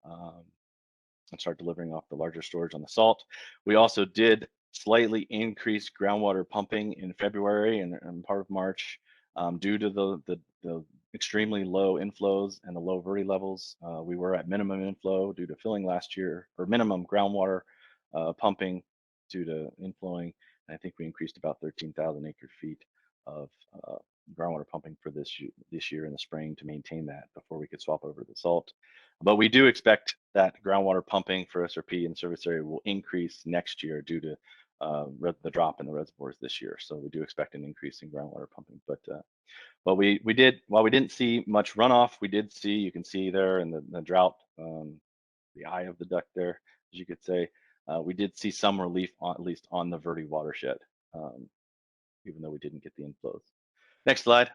and start delivering off the larger storage on the salt. We also did slightly increase groundwater pumping in February and part of March due to the extremely low inflows and the low Verde levels. We were at minimum inflow due to filling last year, or minimum groundwater pumping due to inflowing. And I think we increased about 13,000 acre feet of groundwater pumping for this year in the spring to maintain that before we could swap over the salt. But we do expect that groundwater pumping for SRP in the service area will increase next year due to the drop in the reservoirs this year. So we do expect an increase in groundwater pumping. But we did, while we didn't see much runoff, we did see, you can see there in the drought, the eye of the duck there, as you could say, we did see some relief at least on the Verde watershed, even though we didn't get the inflows. Next slide.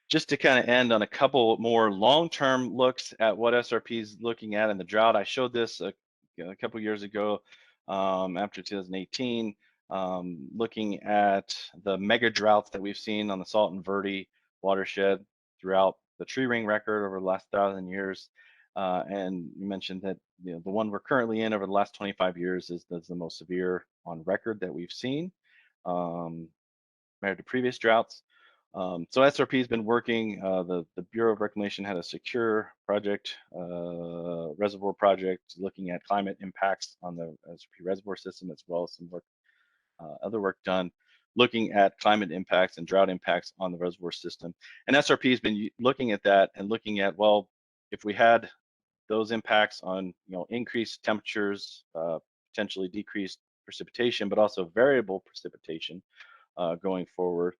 Just to kind of end on a couple more long-term looks at what SRP is looking at in the drought. I showed this a couple years ago after 2018, looking at the mega droughts that we've seen on the Salt and Verde watershed throughout the tree ring record over the last 1,000 years. And you mentioned that the one we're currently in over the last 25 years is the most severe on record that we've seen compared to previous droughts. So SRP has been working, the Bureau of Reclamation had a secure project, reservoir project, looking at climate impacts on the SRP reservoir system, as well as some work, other work done, looking at climate impacts and drought impacts on the reservoir system. And SRP has been looking at that and looking at, well, if we had those impacts on, increased temperatures, potentially decreased precipitation, but also variable precipitation going forward,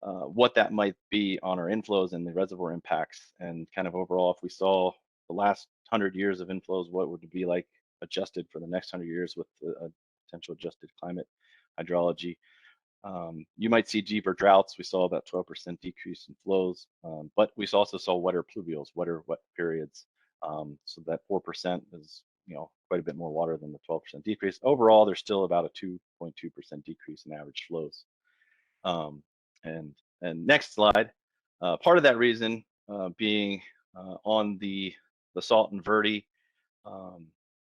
what that might be on our inflows and the reservoir impacts, and kind of overall, if we saw the last 100 years of inflows, what would it be like adjusted for the next 100 years with a potential adjusted climate hydrology. You might see deeper droughts. We saw about 12% decrease in flows, but we also saw wetter pluvials, wetter wet periods. So that 4% is, quite a bit more water than the 12% decrease. Overall, there's still about a 2.2% decrease in average flows. And next slide, part of that reason being on the Salton Verde.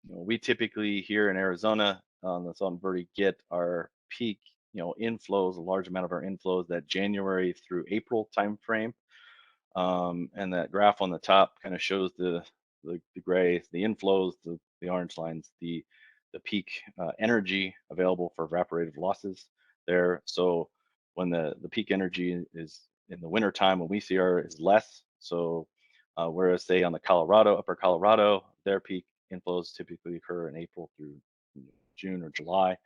We typically here in Arizona on the Salton Verde get our peak inflows, a large amount of our inflows, that January through April timeframe. And that graph on the top kind of shows the gray, the inflows, the orange lines, the peak energy available for evaporative losses there. So when the peak energy is in the winter time, when we see is less. So whereas say on the upper Colorado, their peak inflows typically occur in April through June or July.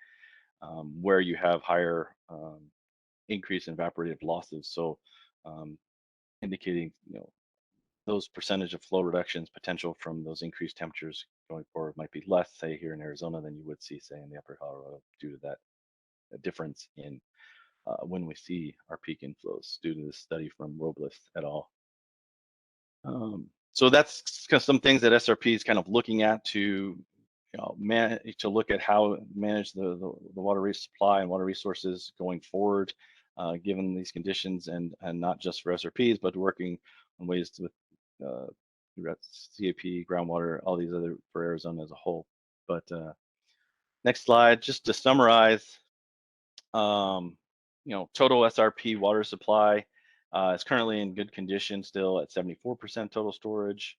Where you have higher increase in evaporative losses. So indicating, those percentage of flow reductions potential from those increased temperatures going forward might be less, say here in Arizona, than you would see, say, in the upper Colorado, due to that difference in when we see our peak inflows, due to this study from Robles et al. So that's kind of some things that SRP is kind of looking at to to look at how manage the water supply and water resources going forward, given these conditions, and not just for SRPs, but working on ways with CAP, groundwater, all these other for Arizona as a whole. But next slide, just to summarize, total SRP water supply is currently in good condition, still at 74% total storage.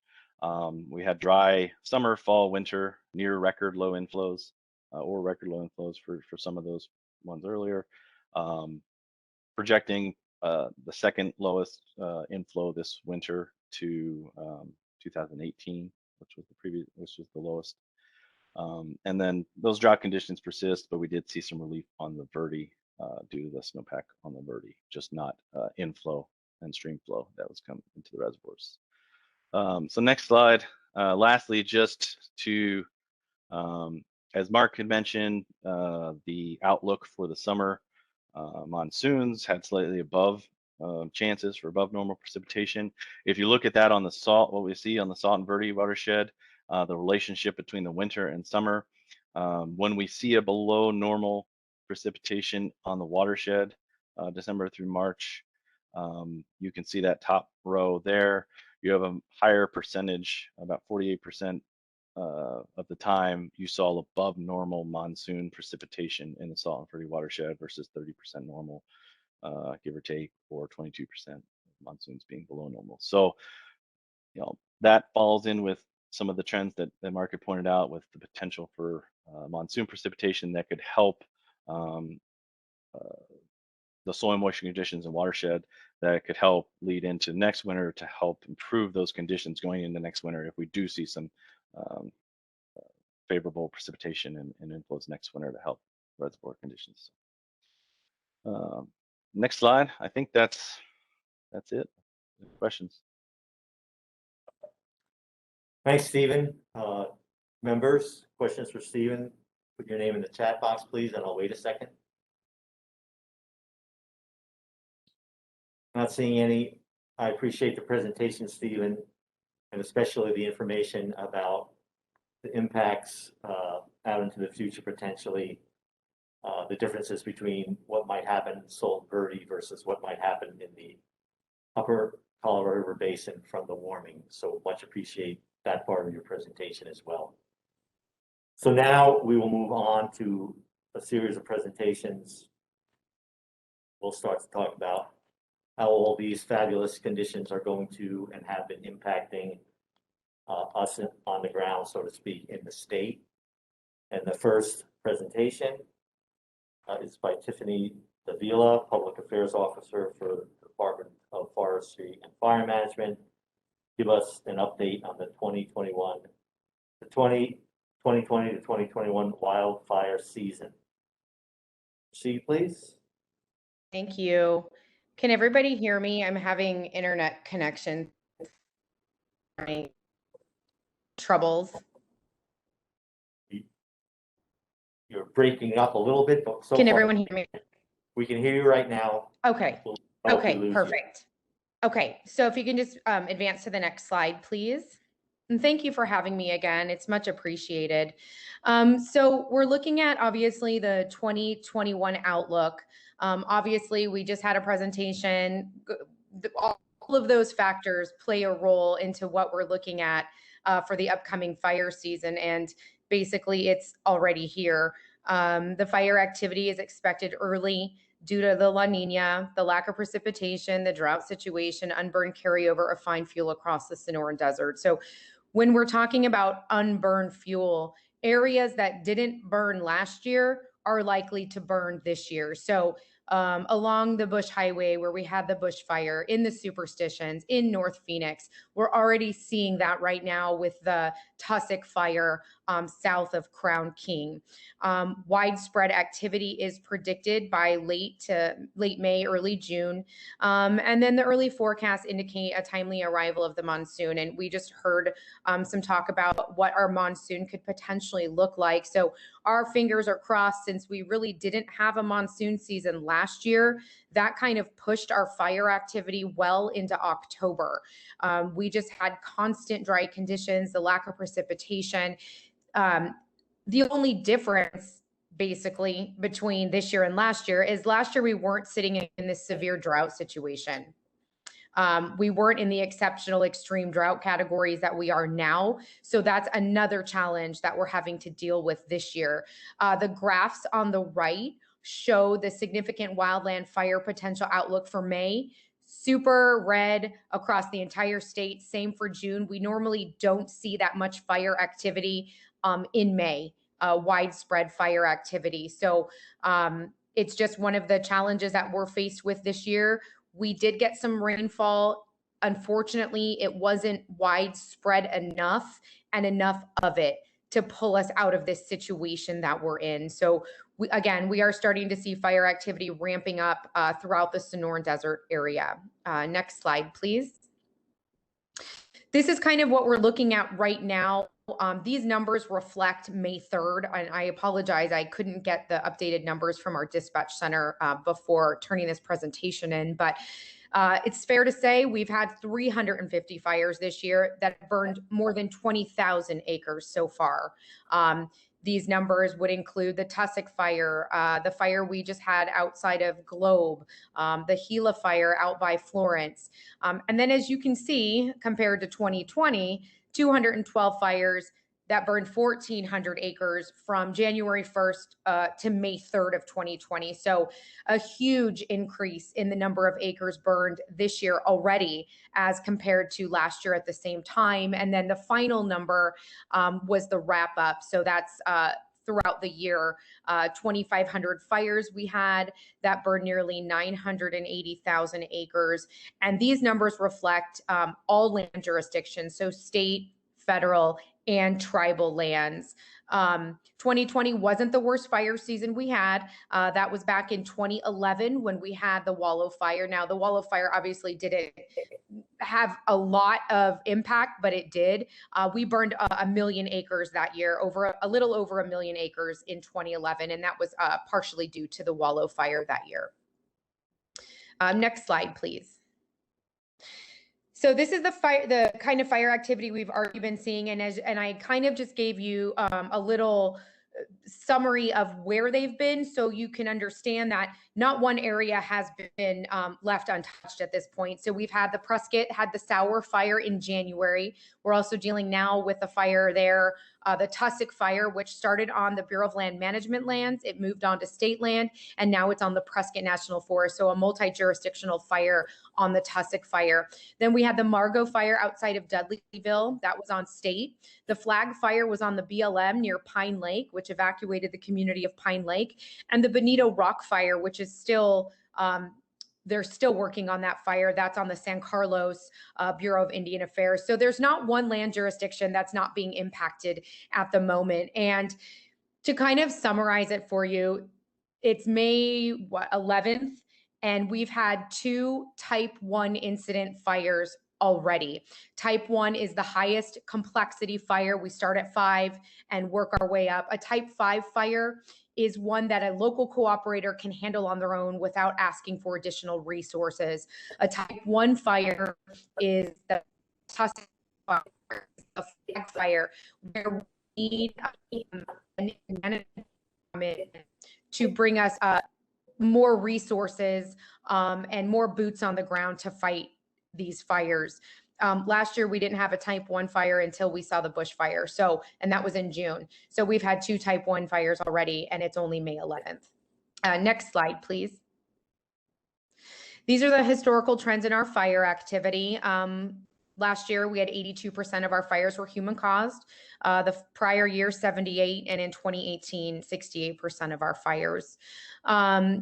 We had dry summer, fall, winter, near record low inflows, or record low inflows for some of those ones earlier. Projecting the second lowest inflow this winter to 2018, which was the lowest. And then those drought conditions persist, but we did see some relief on the Verde due to the snowpack on the Verde, just not inflow and stream flow that was coming into the reservoirs. So next slide. Lastly, just to, as Mark had mentioned, the outlook for the summer monsoons had slightly above chances for above normal precipitation. If you look at that on what we see on the Salton Verde watershed, the relationship between the winter and summer, when we see a below normal precipitation on the watershed, December through March, you can see that top row there. You have a higher percentage, about 48% of the time you saw above normal monsoon precipitation in the Salton Verde watershed versus 30% normal, give or take, or 22% monsoons being below normal. So, that falls in with some of the trends that Mark had pointed out, with the potential for monsoon precipitation that could help the soil moisture conditions and watershed, that could help lead into next winter to help improve those conditions going into next winter if we do see some favorable precipitation and inflows next winter to help reservoir conditions. Next slide. I think that's it. Questions? Thanks, Stephen. Members, questions for Stephen? Put your name in the chat box, please, and I'll wait a second. Not seeing any. I appreciate the presentation, Stephen, and especially the information about the impacts out into the future, potentially, the differences between what might happen in Salton Verde versus what might happen in the upper Colorado River Basin from the warming. So much appreciate that part of your presentation as well. So now we will move on to a series of presentations. We'll start to talk about how all these fabulous conditions are going to and have been impacting us on the ground, so to speak, in the state. And the first presentation is by Tiffany Davila, Public Affairs Officer for the Department of Forestry and Fire Management. Give us an update on the 2020 to 2021 wildfire season. Proceed, please. Thank you. Can everybody hear me? I'm having internet connection troubles. You're breaking up a little bit, but so Can far everyone hear me? we can hear you right now. Okay, We'll help you okay, lose you. perfect. Okay, so if you can just advance to the next slide, please. And thank you for having me again. It's much appreciated. So we're looking at obviously the 2021 outlook. Obviously, we just had a presentation. All of those factors play a role into what we're looking at for the upcoming fire season. And basically, it's already here. The fire activity is expected early due to the La Nina, the lack of precipitation, the drought situation, unburned carryover of fine fuel across the Sonoran Desert. So when we're talking about unburned fuel, areas that didn't burn last year are likely to burn this year. So along the Bush Highway where we had the bushfire, in the Superstitions, in North Phoenix, we're already seeing that right now with the Tussock fire south of Crown King. Widespread activity is predicted by late May, early June. And then the early forecasts indicate a timely arrival of the monsoon. And we just heard some talk about what our monsoon could potentially look like. So our fingers are crossed, since we really didn't have a monsoon season last year. That kind of pushed our fire activity well into October. We just had constant dry conditions, the lack of precipitation. The only difference basically between this year and last year is last year we weren't sitting in this severe drought situation. We weren't in the exceptional extreme drought categories that we are now. So that's another challenge that we're having to deal with this year. The graphs on the right show the significant wildland fire potential outlook for May. Super red across the entire state. Same for June. We normally don't see that much fire activity in May, widespread fire activity. So it's just one of the challenges that we're faced with this year. We did get some rainfall. Unfortunately, it wasn't widespread enough and enough of it to pull us out of this situation that we're in. So we are starting to see fire activity ramping up throughout the Sonoran Desert area. Next slide, please. This is kind of what we're looking at right now. These numbers reflect May 3rd, and I apologize, I couldn't get the updated numbers from our dispatch center before turning this presentation in, but it's fair to say we've had 350 fires this year that burned more than 20,000 acres so far. These numbers would include the Tussock fire, the fire we just had outside of Globe, the Gila fire out by Florence. And then as you can see, compared to 2020, 212 fires that burned 1,400 acres from January 1st to May 3rd of 2020. So a huge increase in the number of acres burned this year already as compared to last year at the same time. And then the final number was the wrap up. So that's throughout the year, 2,500 fires we had that burned nearly 980,000 acres. And these numbers reflect all land jurisdictions, so state, federal, and tribal lands. 2020 wasn't the worst fire season we had. That was back in 2011 when we had the Wallow fire. Now, the Wallow fire obviously didn't have a lot of impact, but it did. We burned a million acres that year, a little over a million acres in 2011, and that was partially due to the Wallow fire that year. Next slide, please. So this is the kind of fire activity we've already been seeing, and I kind of just gave you a little summary of where they've been, so you can understand that not one area has been left untouched at this point. So we've had the Prescott had the Sour fire in January. We're also dealing now with the fire there, the Tussock fire, which started on the Bureau of Land Management lands. It moved on to state land, and now it's on the Prescott National Forest. So a multi-jurisdictional fire on the Tussock fire. Then we had the Margot fire outside of Dudleyville. That was on state. The Flag fire was on the BLM near Pine Lake, which evacuated the community of Pine Lake. And the Bonito Rock fire, which is still, they're still working on that fire. That's on the San Carlos Bureau of Indian Affairs. So there's not one land jurisdiction that's not being impacted at the moment. And to kind of summarize it for you, it's May 11th, and we've had 2 type 1 incident fires already. Type 1 is the highest complexity fire. We start at 5 and work our way up. A type 5 fire is one that a local cooperator can handle on their own without asking for additional resources. A type 1 fire is the Tuscan fire, a flag fire, where we need to bring us more resources and more boots on the ground to fight these fires. Last year, we didn't have a type 1 fire until we saw the bushfire. And that was in June. So we've had 2 type 1 fires already, and it's only May 11th. Next slide, please. These are the historical trends in our fire activity. Last year, we had 82% of our fires were human caused. The prior year, 78, and in 2018, 68% of our fires.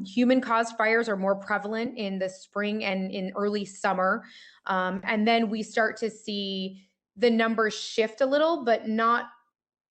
Human caused fires are more prevalent in the spring and in early summer. And then we start to see the numbers shift a little, but not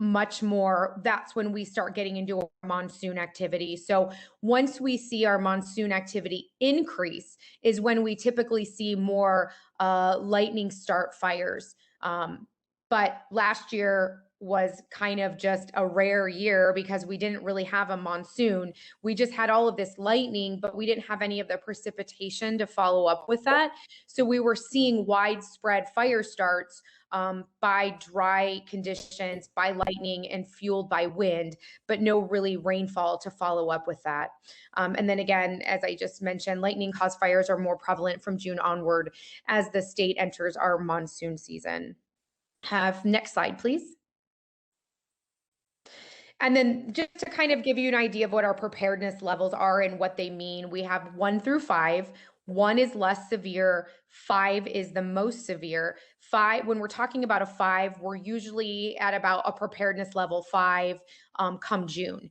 much more. That's when we start getting into our monsoon activity. So once we see our monsoon activity increase is when we typically see more lightning start fires. But last year was kind of just a rare year because we didn't really have a monsoon. We just had all of this lightning, but we didn't have any of the precipitation to follow up with that. So we were seeing widespread fire starts by dry conditions, by lightning, and fueled by wind, but no really rainfall to follow up with that. And then again, as I just mentioned, lightning caused fires are more prevalent from June onward as the state enters our monsoon season. Next slide, please. And then just to kind of give you an idea of what our preparedness levels are and what they mean, we have 1 through 5. 1 is less severe, 5 is the most severe. 5, when we're talking about a 5, we're usually at about a preparedness level 5 come June.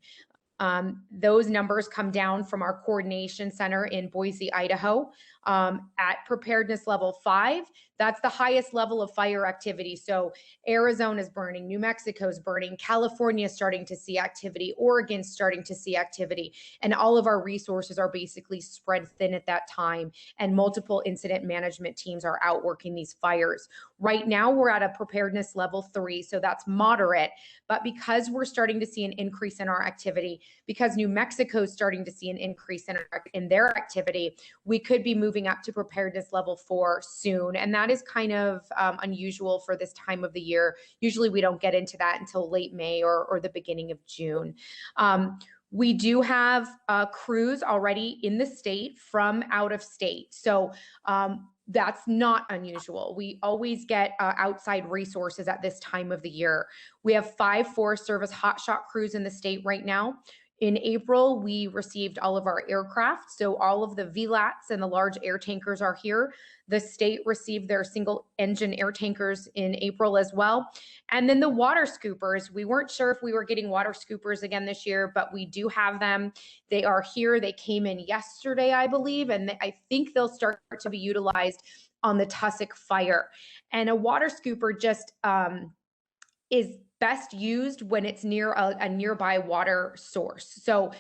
Those numbers come down from our coordination center in Boise, Idaho. At preparedness level 5, that's the highest level of fire activity. So Arizona's burning, New Mexico's burning, California's starting to see activity, Oregon's starting to see activity, and all of our resources are basically spread thin at that time, and multiple incident management teams are out working these fires. Right now, we're at a preparedness level 3, so that's moderate, but because we're starting to see an increase in our activity, because New Mexico's starting to see an increase in their activity, we could be moving up to preparedness level 4 soon, and that is kind of unusual for this time of the year. Usually we don't get into that until late May or the beginning of June. We do have crews already in the state from out of state. So that's not unusual. We always get outside resources at this time of the year. We have 5 Forest Service hotshot crews in the state right now. In April, we received all of our aircraft. So all of the VLATs and the large air tankers are here. The state received their single engine air tankers in April as well. And then the water scoopers, we weren't sure if we were getting water scoopers again this year, but we do have them. They are here. They came in yesterday, I believe, and I think they'll start to be utilized on the Tussock fire. And a water scooper just is best used when it's near a nearby water source. So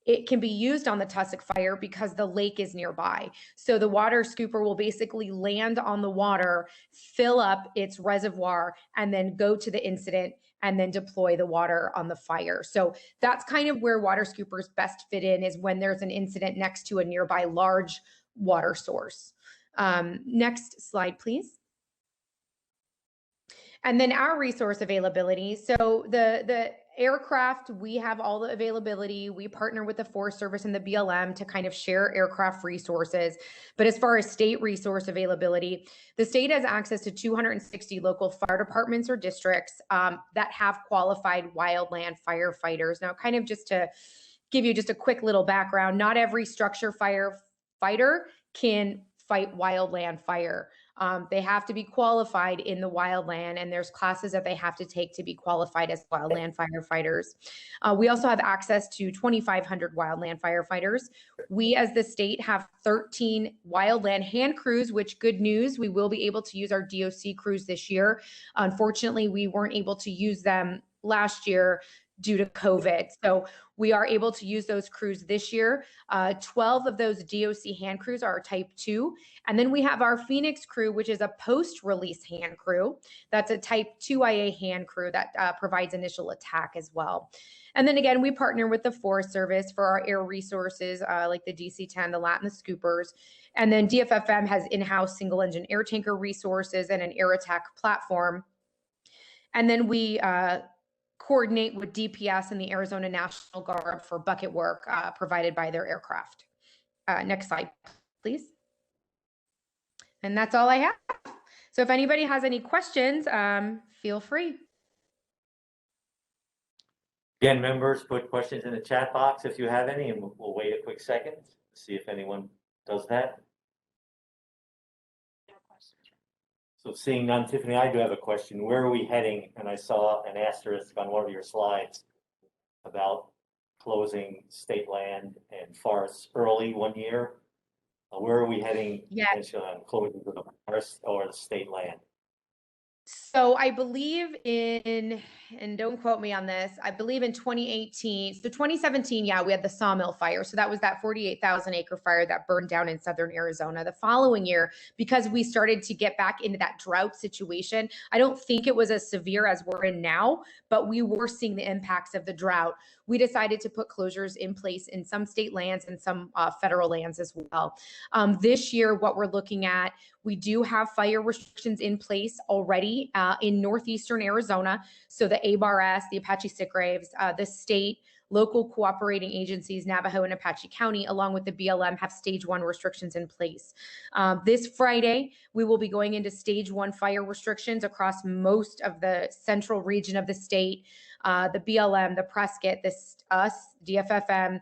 it can be used on the Tussock fire because the lake is nearby. So the water scooper will basically land on the water, fill up its reservoir, and then go to the incident and then deploy the water on the fire. So that's kind of where water scoopers best fit in, is when there's an incident next to a nearby large water source. Next slide, please. And then our resource availability. So the aircraft, we have all the availability. We partner with the Forest Service and the BLM to kind of share aircraft resources. But as far as state resource availability, the state has access to 260 local fire departments or districts that have qualified wildland firefighters. Now, kind of just to give you just a quick little background, not every structure firefighter can fight wildland fire. They have to be qualified in the wildland, and there's classes that they have to take to be qualified as wildland firefighters. We also have access to 2,500 wildland firefighters. We as the state have 13 wildland hand crews, which, good news, we will be able to use our DOC crews this year. Unfortunately, we weren't able to use them last year due to COVID. So we are able to use those crews this year. 12 of those DOC hand crews are type 2. And then we have our Phoenix crew, which is a post-release hand crew. That's a type 2IA hand crew that provides initial attack as well. And then again, we partner with the Forest Service for our air resources, like the DC-10, the LAT, and the scoopers. And then DFFM has in-house single engine air tanker resources and an air attack platform. And then we coordinate with DPS and the Arizona National Guard for bucket work provided by their aircraft. Next slide, please. And that's all I have. So if anybody has any questions, feel free. Again, members, put questions in the chat box if you have any, and we'll wait a quick second to see if anyone does that. So seeing none, Tiffany, I do have a question. Where are we heading? And I saw an asterisk on one of your slides about closing state land and forests early one year. Where are we heading? Yeah. Potentially on closing the forest or the state land? So I believe in, and don't quote me on this, I believe in 2018, so 2017, yeah, we had the sawmill fire. So that was that 48,000 acre fire that burned down in southern Arizona. The following year, because we started to get back into that drought situation, I don't think it was as severe as we're in now, but we were seeing the impacts of the drought. We decided to put closures in place in some state lands and some federal lands as well. This year, what we're looking at, we do have fire restrictions in place already in northeastern Arizona. So the ABARS, the Apache Sitgraves, the state, local cooperating agencies, Navajo and Apache County, along with the BLM, have stage 1 restrictions in place. This Friday, we will be going into stage 1 fire restrictions across most of the central region of the state. The BLM, the Prescott, us, DFFM,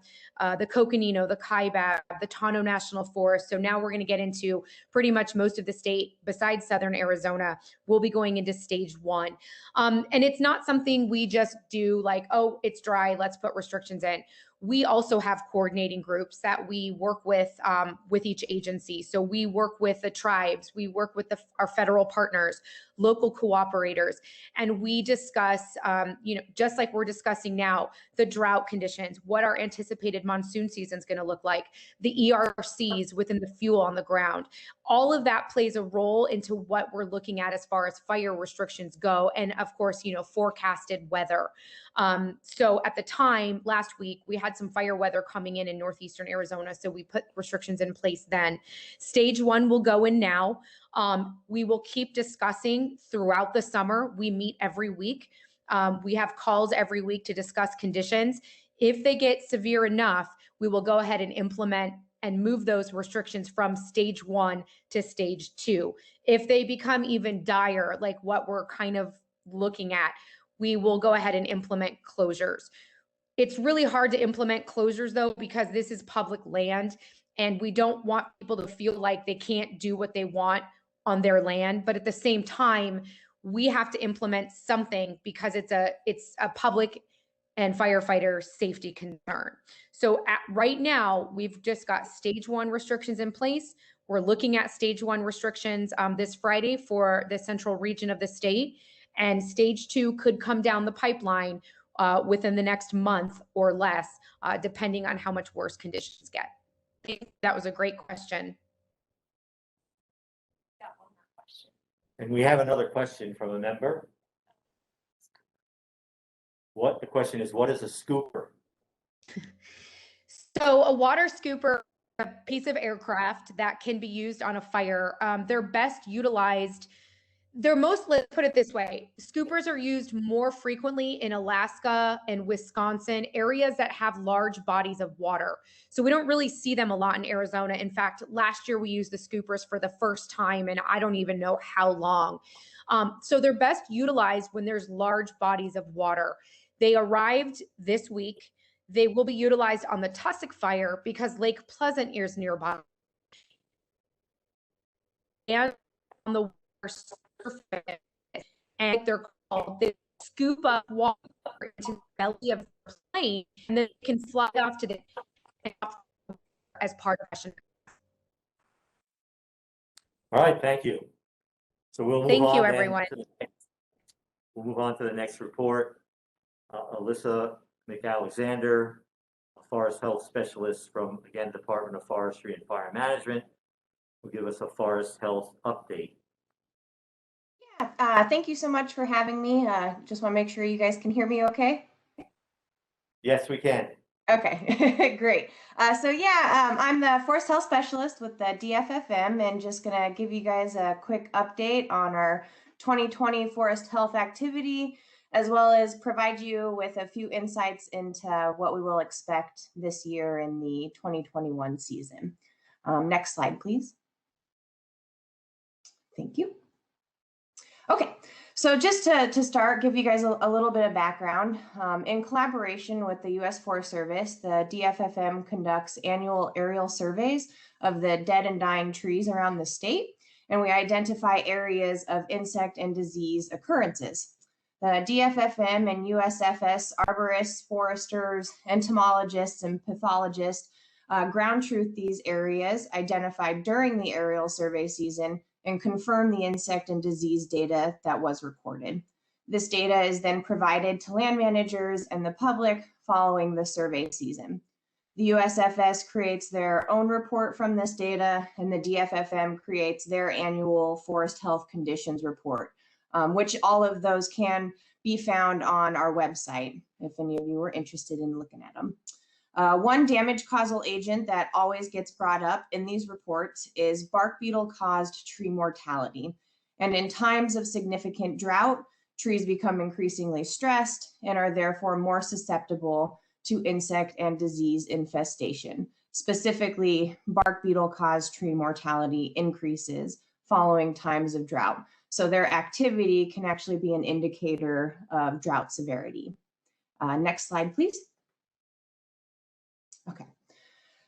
the Coconino, the Kaibab, the Tonto National Forest. So now we're going to get into pretty much most of the state besides southern Arizona. We'll be going into stage 1. And it's not something we just do like, oh, it's dry, let's put restrictions in. We also have coordinating groups that we work with each agency. So we work with the tribes, we work with our federal partners, local cooperators, and we discuss, just like we're discussing now, the drought conditions, what our anticipated monsoon season is going to look like, the ERCs within the fuel on the ground. All of that plays a role into what we're looking at as far as fire restrictions go, and of course, forecasted weather. So at the time last week, we had some fire weather coming in northeastern Arizona, so we put restrictions in place then. Stage 1 will go in now. We will keep discussing throughout the summer. We meet every week. We have calls every week to discuss conditions. If they get severe enough, we will go ahead and implement and move those restrictions from stage 1 to stage 2. If they become even dire, like what we're kind of looking at, we will go ahead and implement closures. It's really hard to implement closures though, because this is public land and we don't want people to feel like they can't do what they want on their land. But at the same time, we have to implement something because it's a public and firefighter safety concern. So right now, we've just got stage 1 restrictions in place. We're looking at stage 1 restrictions this Friday for the central region of the state. And stage 2 could come down the pipeline within the next month or less, depending on how much worse conditions get. I think that was a great question. Got one more question. And we have another question from a member. The question is, what is a scooper? So a water scooper, a piece of aircraft that can be used on a fire. They're best utilized. Let's put it this way, scoopers are used more frequently in Alaska and Wisconsin, areas that have large bodies of water. So we don't really see them a lot in Arizona. In fact, last year we used the scoopers for the first time, and I don't even know how long. So they're best utilized when there's large bodies of water. They arrived this week. They will be utilized on the Tussock fire because Lake Pleasant is nearby. And on the surface, and they're called, they scoop up water into the belly of the plane, and then it can fly off to the as part of the. All right, thank you. So we'll move Thank on you, then everyone. we'll move on to the next report. Alyssa McAlexander, a forest health specialist from, again, Department of Forestry and Fire Management, will give us a forest health update. Thank you so much for having me. Just want to make sure you guys can hear me okay. Yes, we can. Okay, great. I'm the forest health specialist with the DFFM and just gonna give you guys a quick update on our 2020 forest health activity, as well as provide you with a few insights into what we will expect this year in the 2021 season. Next slide, please. Thank you. Okay, so just to start, give you guys a little bit of background. In collaboration with the U.S. Forest Service, the DFFM conducts annual aerial surveys of the dead and dying trees around the state, and we identify areas of insect and disease occurrences. The DFFM and USFS arborists, foresters, entomologists, and pathologists ground truth these areas identified during the aerial survey season and confirm the insect and disease data that was recorded. This data is then provided to land managers and the public following the survey season. The USFS creates their own report from this data, and the DFFM creates their annual forest health conditions report, which all of those can be found on our website if any of you are interested in looking at them. One damage causal agent that always gets brought up in these reports is bark beetle caused tree mortality. And in times of significant drought, trees become increasingly stressed and are therefore more susceptible to insect and disease infestation. Specifically, bark beetle caused tree mortality increases following times of drought. So their activity can actually be an indicator of drought severity. Next slide, please. Okay,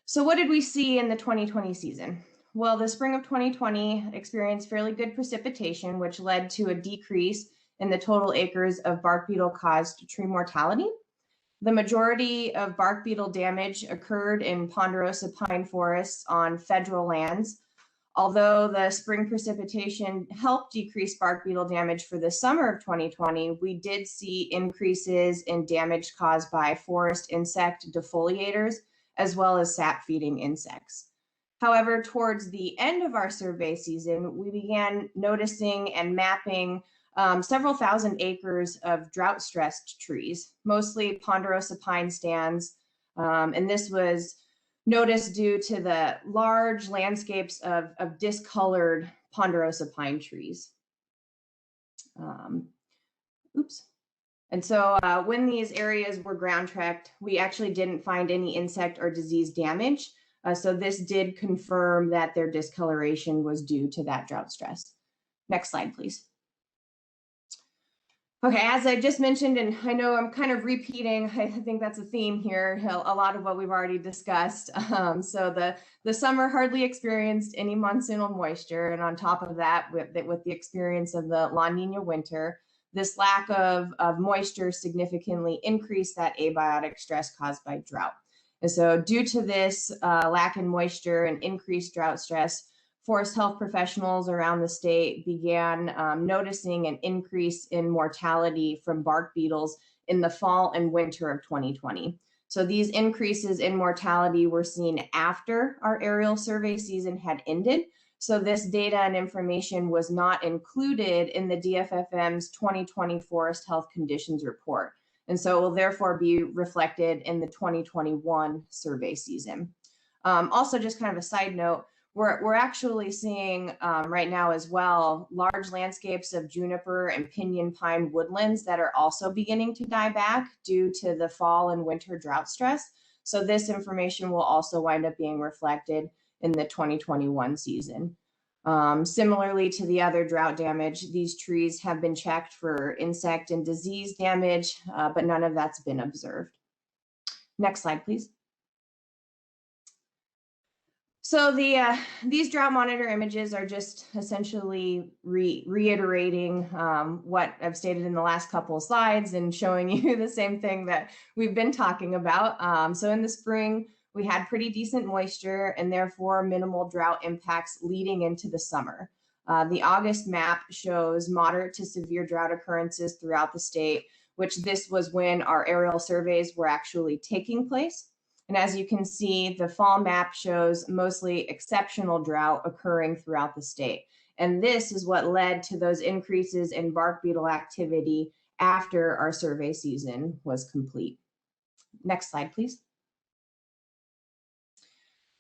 so what did we see in the 2020 season? Well, the spring of 2020 experienced fairly good precipitation, which led to a decrease in the total acres of bark beetle caused tree mortality. The majority of bark beetle damage occurred in ponderosa pine forests on federal lands. Although the spring precipitation helped decrease bark beetle damage for the summer of 2020, we did see increases in damage caused by forest insect defoliators, as well as sap feeding insects. However, towards the end of our survey season, we began noticing and mapping several thousand acres of drought stressed trees, mostly ponderosa pine stands. And this was noticed due to the large landscapes of discolored ponderosa pine trees. And so when these areas were ground tracked, we actually didn't find any insect or disease damage. So this did confirm that their discoloration was due to that drought stress. Next slide, please. Okay, as I just mentioned, and I know I'm kind of repeating, I think that's a theme here, a lot of what we've already discussed. So the summer hardly experienced any monsoonal moisture, and on top of that, with the experience of the La Nina winter, this lack of moisture significantly increased that abiotic stress caused by drought. And so due to this lack in moisture and increased drought stress, forest health professionals around the state began noticing an increase in mortality from bark beetles in the fall and winter of 2020. So these increases in mortality were seen after our aerial survey season had ended. So this data and information was not included in the DFFM's 2020 Forest Health Conditions Report. And so it will therefore be reflected in the 2021 survey season. Also, just kind of a side note, we're actually seeing right now as well large landscapes of juniper and pinyon pine woodlands that are also beginning to die back due to the fall and winter drought stress. So this information will also wind up being reflected in the 2021 season. Similarly to the other drought damage, these trees have been checked for insect and disease damage, but none of that's been observed. Next slide, please. So these drought monitor images are just essentially reiterating what I've stated in the last couple of slides and showing you the same thing that we've been talking about. So in the spring, we had pretty decent moisture and therefore minimal drought impacts leading into the summer. The August map shows moderate to severe drought occurrences throughout the state, which this was when our aerial surveys were actually taking place. And as you can see, the fall map shows mostly exceptional drought occurring throughout the state. And this is what led to those increases in bark beetle activity after our survey season was complete. Next slide, please.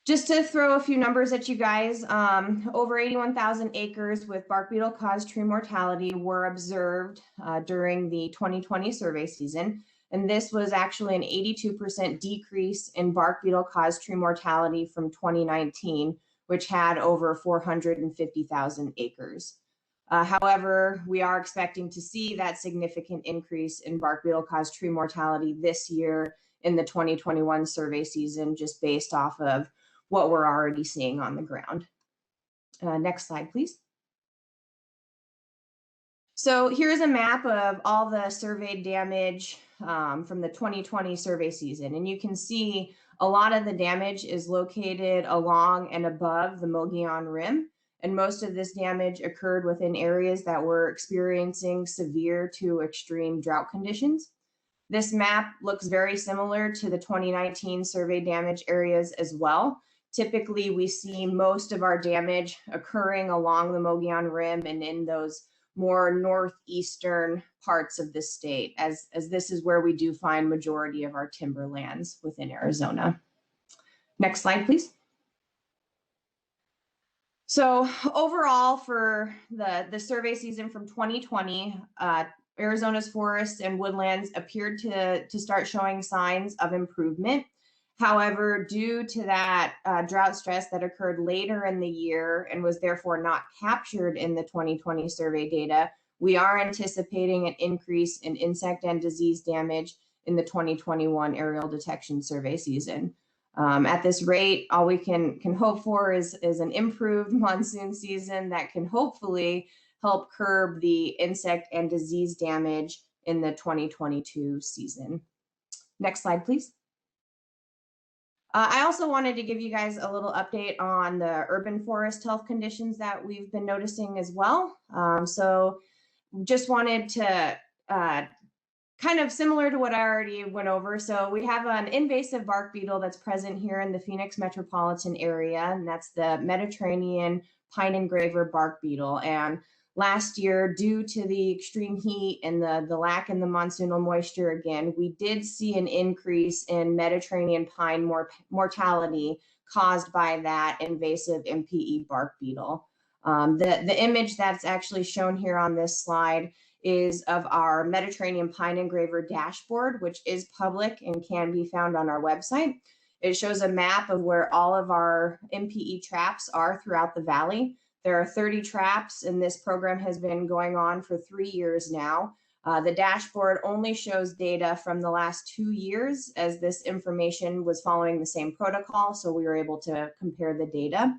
Just to throw a few numbers at you guys, over 81,000 acres with bark beetle caused tree mortality were observed during the 2020 survey season. And this was actually an 82% decrease in bark beetle caused tree mortality from 2019, which had over 450,000 acres. However, we are expecting to see that significant increase in bark beetle caused tree mortality this year in the 2021 survey season, just based off of what we're already seeing on the ground. Next slide, please. So here's a map of all the surveyed damage from the 2020 survey season. And you can see a lot of the damage is located along and above the Mogollon Rim. And most of this damage occurred within areas that were experiencing severe to extreme drought conditions. This map looks very similar to the 2019 survey damage areas as well. Typically, we see most of our damage occurring along the Mogollon Rim and in those more northeastern parts of the state, as this is where we do find majority of our timberlands within Arizona. Next slide, please. So overall, for the survey season from 2020, Arizona's forests and woodlands appeared to start showing signs of improvement. However, due to that drought stress that occurred later in the year and was therefore not captured in the 2020 survey data, we are anticipating an increase in insect and disease damage in the 2021 aerial detection survey season. At this rate, all we can hope for is an improved monsoon season that can hopefully help curb the insect and disease damage in the 2022 season. Next slide, please. I also wanted to give you guys a little update on the urban forest health conditions that we've been noticing as well. So just wanted to kind of similar to what I already went over. So we have an invasive bark beetle that's present here in the Phoenix metropolitan area, and that's the Mediterranean pine engraver bark beetle. And last year, due to the extreme heat and the lack in the monsoonal moisture again, we did see an increase in Mediterranean pine mortality caused by that invasive MPE bark beetle. The image that's actually shown here on this slide is of our Mediterranean pine engraver dashboard, which is public and can be found on our website. It shows a map of where all of our MPE traps are throughout the valley. There are 30 traps, and this program has been going on for 3 years now. The dashboard only shows data from the last 2 years, as this information was following the same protocol, so we were able to compare the data.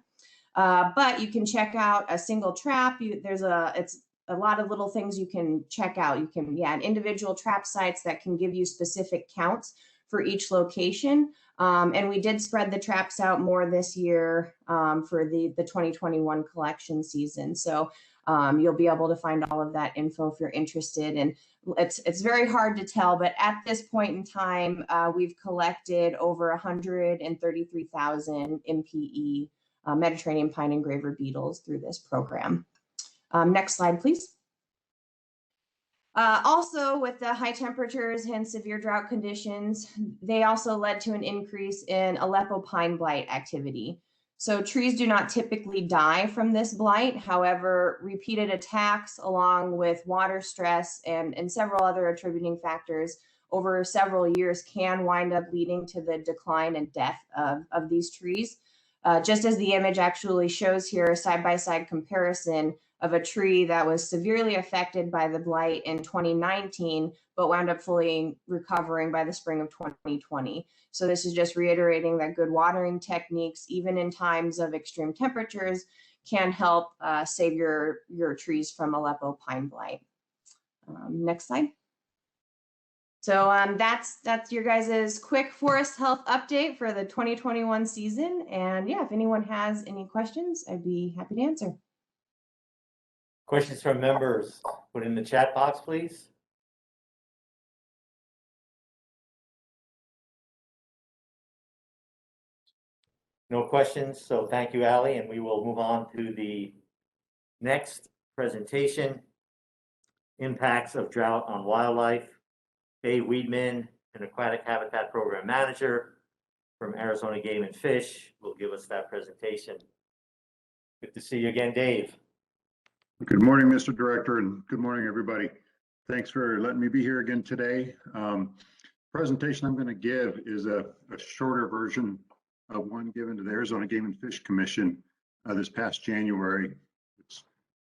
But you can check out a single trap. It's a lot of little things you can check out. You can, individual trap sites that can give you specific counts for each location. And we did spread the traps out more this year for the 2021 collection season. So you'll be able to find all of that info if you're interested. And it's very hard to tell, but at this point in time, we've collected over 133,000 MPE Mediterranean pine engraver beetles through this program. Next slide, please. Also, with the high temperatures and severe drought conditions, they also led to an increase in Aleppo pine blight activity. So trees do not typically die from this blight. However, repeated attacks along with water stress and several other attributing factors over several years can wind up leading to the decline and death of these trees. Just as the image actually shows here, a side-by-side comparison of a tree that was severely affected by the blight in 2019, but wound up fully recovering by the spring of 2020. So this is just reiterating that good watering techniques, even in times of extreme temperatures, can help save your trees from Aleppo pine blight. Next slide. So that's your guys' quick forest health update for the 2021 season. And yeah, if anyone has any questions, I'd be happy to answer. Questions from members, put in the chat box, please. No questions, so thank you, Ally, and we will move on to the next presentation. Impacts of drought on wildlife. Dave Weedman, an aquatic habitat program manager from Arizona Game and Fish, will give us that presentation. Good to see you again, Dave. Good morning, Mr. Director, and good morning, everybody. Thanks for letting me be here again today. Presentation I'm going to give is a shorter version of one given to the Arizona Game and Fish Commission this past January.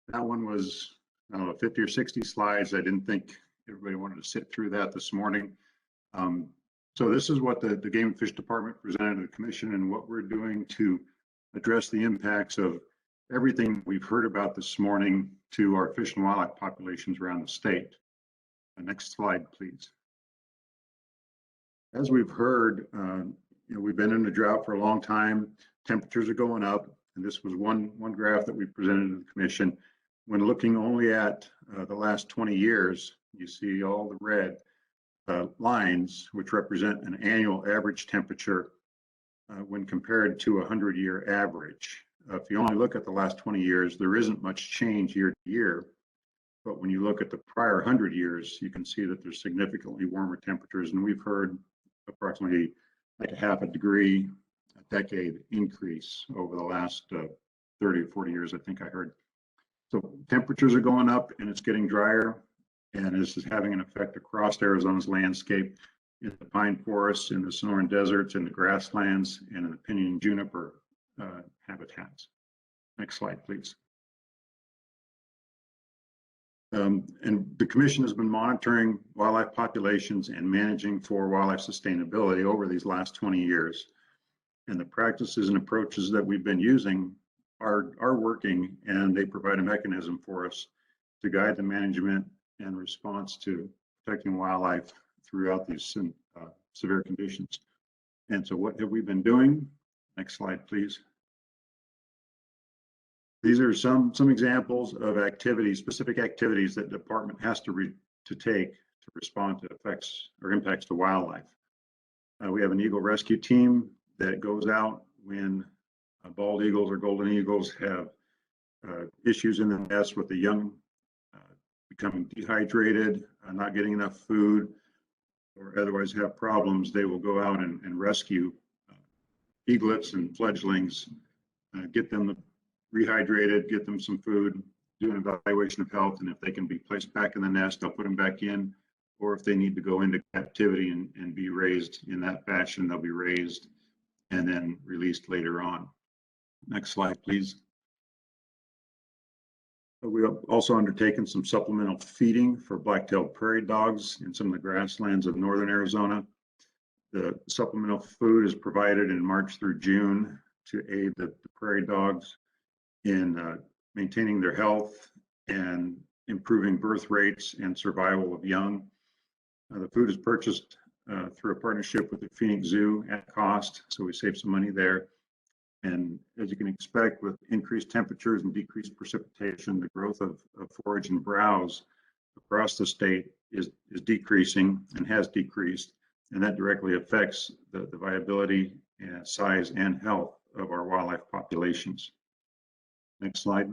That one was, I don't know, 50 or 60 slides. I didn't think everybody wanted to sit through that this morning. So this is what the Game and Fish Department presented to the Commission and what we're doing to address the impacts of everything we've heard about this morning to our fish and wildlife populations around the state. Next slide, please. As we've heard, we've been in a drought for a long time. Temperatures are going up, and this was one graph that we presented to the Commission. When looking only at the last 20 years, you see all the red lines, which represent an annual average temperature when compared to a 100-year average. If you only look at the last 20 years, there isn't much change year to year. But when you look at the prior 100 years, you can see that there's significantly warmer temperatures. And we've heard approximately like a half a degree a decade increase over the last 30 or 40 years, I think I heard. So temperatures are going up and it's getting drier. And this is having an effect across Arizona's landscape in the pine forests, in the Sonoran deserts, in the grasslands, and in the pinyon and juniper habitats. Next slide, please. And the Commission has been monitoring wildlife populations and managing for wildlife sustainability over these last 20 years. And the practices and approaches that we've been using are working, and they provide a mechanism for us to guide the management and response to protecting wildlife throughout these severe conditions. And so what have we been doing? Next slide, please. These are some examples of activities, specific activities that the department has to take to respond to effects or impacts to wildlife. We have an eagle rescue team that goes out when bald eagles or golden eagles have issues in the nest with the young becoming dehydrated, not getting enough food, or otherwise have problems. They will go out and rescue eaglets and fledglings, get them rehydrated, get them some food, do an evaluation of health, and if they can be placed back in the nest, they'll put them back in, or if they need to go into captivity and be raised in that fashion, they'll be raised and then released later on. Next slide, please. We have also undertaken some supplemental feeding for black-tailed prairie dogs in some of the grasslands of northern Arizona. The supplemental food is provided in March through June to aid the prairie dogs in maintaining their health and improving birth rates and survival of young. The food is purchased through a partnership with the Phoenix Zoo at cost, so we save some money there. And as you can expect, with increased temperatures and decreased precipitation, the growth of forage and browse across the state is decreasing and has decreased, and that directly affects the viability and size and health of our wildlife populations. Next slide.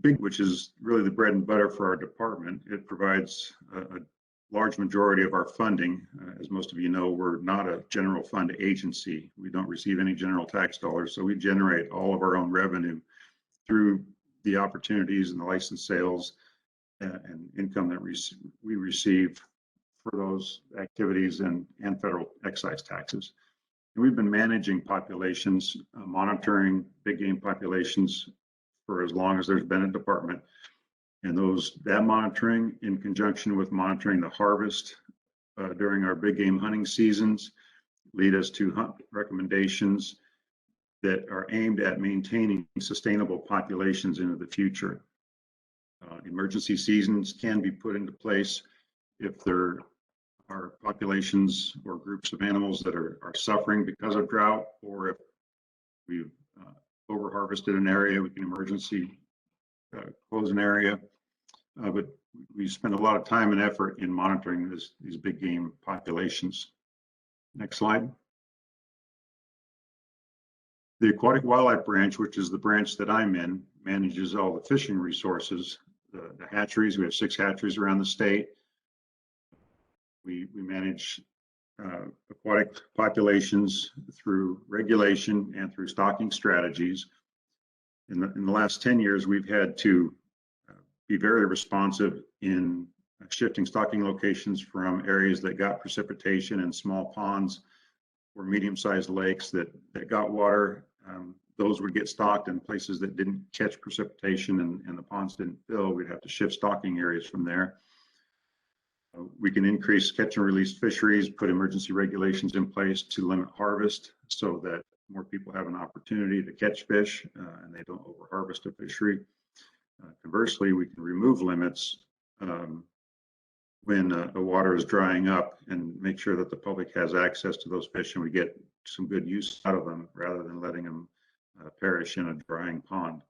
Big, which is really the bread and butter for our department. It provides a large majority of our funding. As most of you know, we're not a general fund agency. We don't receive any general tax dollars, so we generate all of our own revenue through the opportunities and the license sales and income that we receive for those activities and federal excise taxes. And we've been managing populations, monitoring big game populations for as long as there's been a department. And that monitoring, in conjunction with monitoring the harvest during our big game hunting seasons, lead us to hunt recommendations that are aimed at maintaining sustainable populations into the future. Emergency seasons can be put into place if there are populations or groups of animals that are suffering because of drought, or if we've over-harvested an area, we can emergency close an area. But we spend a lot of time and effort in monitoring these big game populations. Next slide. The Aquatic Wildlife Branch, which is the branch that I'm in, manages all the fishing resources, the hatcheries. We have 6 hatcheries around the state. We manage aquatic populations through regulation and through stocking strategies. In the last 10 years, we've had to be very responsive in shifting stocking locations from areas that got precipitation and small ponds or medium-sized lakes that got water. Those would get stocked in places that didn't catch precipitation and the ponds didn't fill. We'd have to shift stocking areas from there. We can increase catch and release fisheries, put emergency regulations in place to limit harvest so that more people have an opportunity to catch fish and they don't overharvest a fishery. Conversely, we can remove limits when the water is drying up and make sure that the public has access to those fish and we get some good use out of them rather than letting them perish in a drying pond.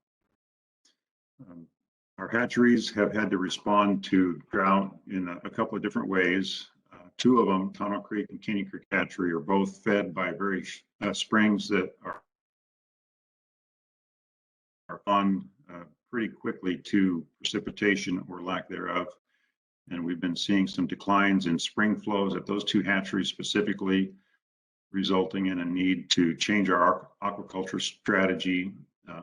Our hatcheries have had to respond to drought in a couple of different ways. 2 of them, Tunnel Creek and Kenny Creek Hatchery, are both fed by very springs that are on pretty quickly to precipitation or lack thereof. And we've been seeing some declines in spring flows at those 2 hatcheries specifically, resulting in a need to change our aquaculture strategy,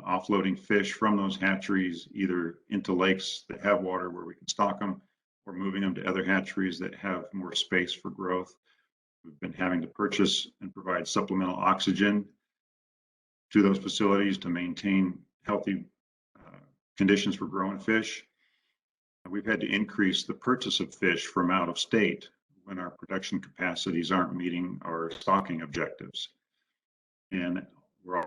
offloading fish from those hatcheries either into lakes that have water where we can stock them or moving them to other hatcheries that have more space for growth. We've been having to purchase and provide supplemental oxygen to those facilities to maintain healthy conditions for growing fish. We've had to increase the purchase of fish from out of state when our production capacities aren't meeting our stocking objectives. And we're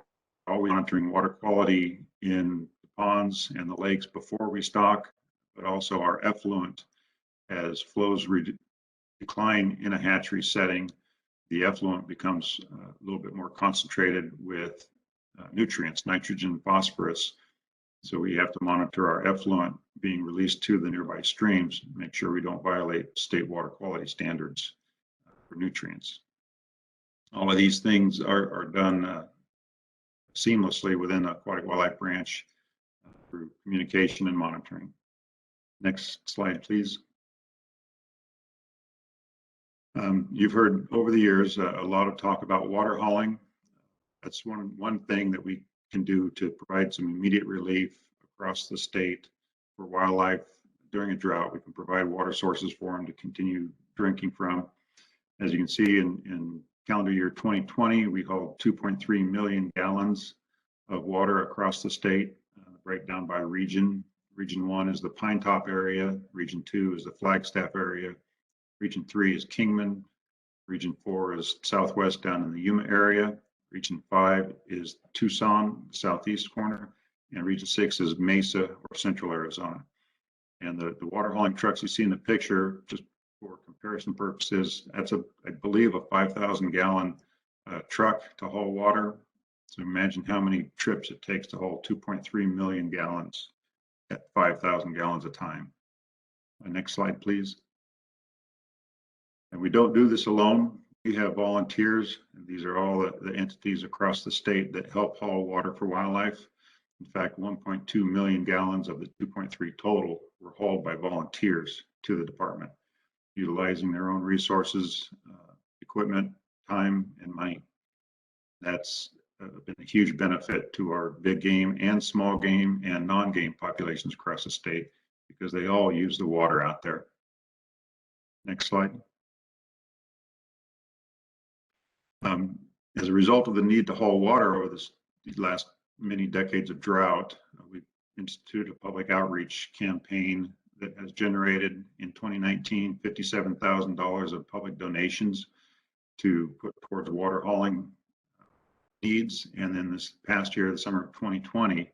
always monitoring water quality in the ponds and the lakes before we stock, but also our effluent. As flows decline in a hatchery setting, the effluent becomes a little bit more concentrated with nutrients, nitrogen, phosphorus. So we have to monitor our effluent being released to the nearby streams, make sure we don't violate state water quality standards for nutrients. All of these things are done seamlessly within the Aquatic Wildlife Branch through communication and monitoring. Next slide, please. You've heard over the years a lot of talk about water hauling. That's one thing that we can do to provide some immediate relief across the state for wildlife during a drought. We can provide water sources for them to continue drinking from. As you can see in calendar year 2020, we hauled 2.3 million gallons of water across the state, breakdown by region. Region 1 is the Pine Top area. Region 2 is the Flagstaff area. Region 3 is Kingman. Region 4 is Southwest down in the Yuma area. Region 5 is Tucson, southeast corner. And Region 6 is Mesa or Central Arizona. And the water hauling trucks you see in the picture, just for comparison purposes, that's I believe a 5,000 gallon truck to haul water. So imagine how many trips it takes to haul 2.3 million gallons at 5,000 gallons a time. Next slide, please. And we don't do this alone. We have volunteers. And these are all the entities across the state that help haul water for wildlife. In fact, 1.2 million gallons of the 2.3 total were hauled by volunteers to the department, utilizing their own resources, equipment, time, and money. That's been a huge benefit to our big game and small game and non-game populations across the state because they all use the water out there. Next slide. As a result of the need to haul water over these last many decades of drought, we've instituted a public outreach campaign that has generated in 2019 $57,000 of public donations to put towards water hauling needs. And then this past year, the summer of 2020,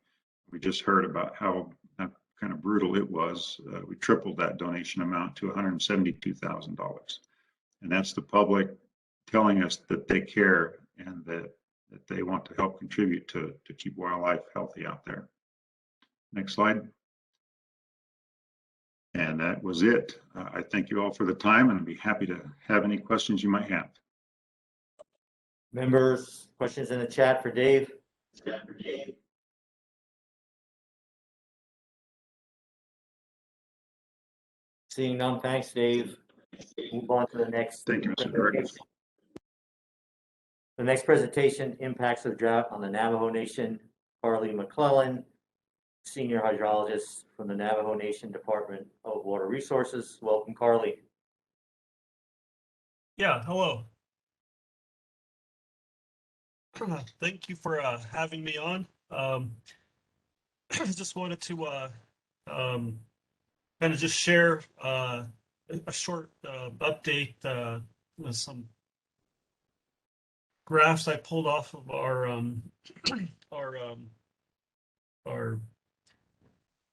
we just heard about how kind of brutal it was. We tripled that donation amount to $172,000. And that's the public telling us that they care and that they want to help contribute to keep wildlife healthy out there. Next slide. And that was it. I thank you all for the time and I'd be happy to have any questions you might have. Members, questions in the chat for Dave? Seeing none, thanks, Dave. Move on to the next. Thank you, Mr. Director. The next presentation, impacts of drought on the Navajo Nation. Carly McClellan, Senior Hydrologist from the Navajo Nation Department of Water Resources. Welcome, Carly. Yeah, hello. Thank you for having me on. Just wanted to kind of just share a short update with some graphs I pulled off of our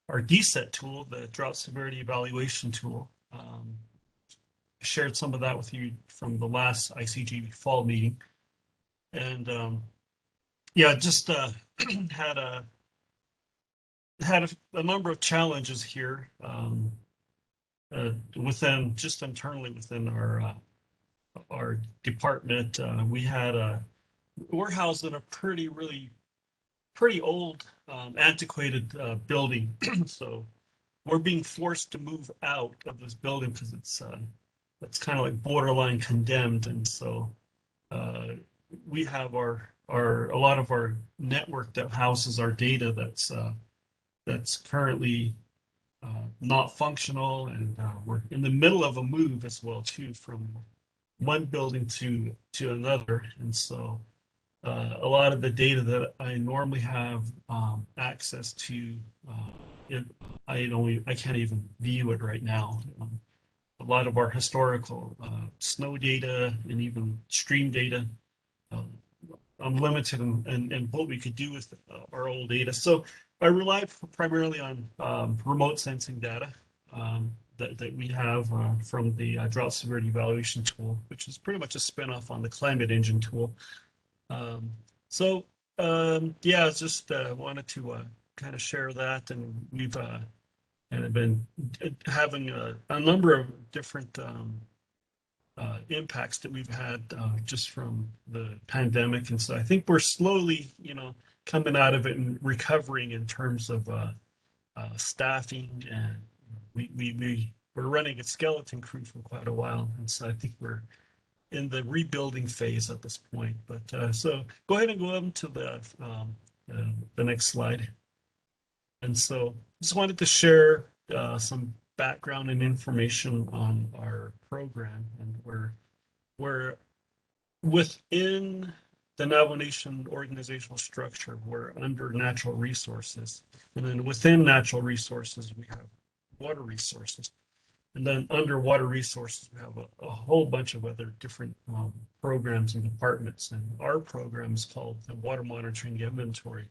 our DSET tool, the Drought Severity Evaluation tool. I shared some of that with you from the last ICG fall meeting, and yeah, just had a number of challenges here within just internally within our department. We had we're housed in a pretty old antiquated building, so we're being forced to move out of this building because it's kind of like borderline condemned, and so we have a lot of our network that houses our data that's currently not functional, and we're in the middle of a move as well too, from one building to another, and so a lot of the data that I normally have access to, I can't even view it right now. A lot of our historical snow data and even stream data, I'm limited in what we could do with our old data. So I rely primarily on remote sensing data that we have from the Drought Severity Evaluation tool, which is pretty much a spinoff on the Climate Engine tool. Yeah, I just wanted to kind of share that, and we've kind of been having a number of different impacts that we've had just from the pandemic, and so I think we're slowly, coming out of it and recovering in terms of staffing, and we're running a skeleton crew for quite a while, and so I think we're in the rebuilding phase at this point. But so go ahead and go on to the next slide. And so just wanted to share some background and information on our program, and we're within the Navajo Nation organizational structure. We're under natural resources, and then within natural resources we have water resources. And then under water resources, we have a whole bunch of other different programs and departments. And our program is called the Water Monitoring Inventory.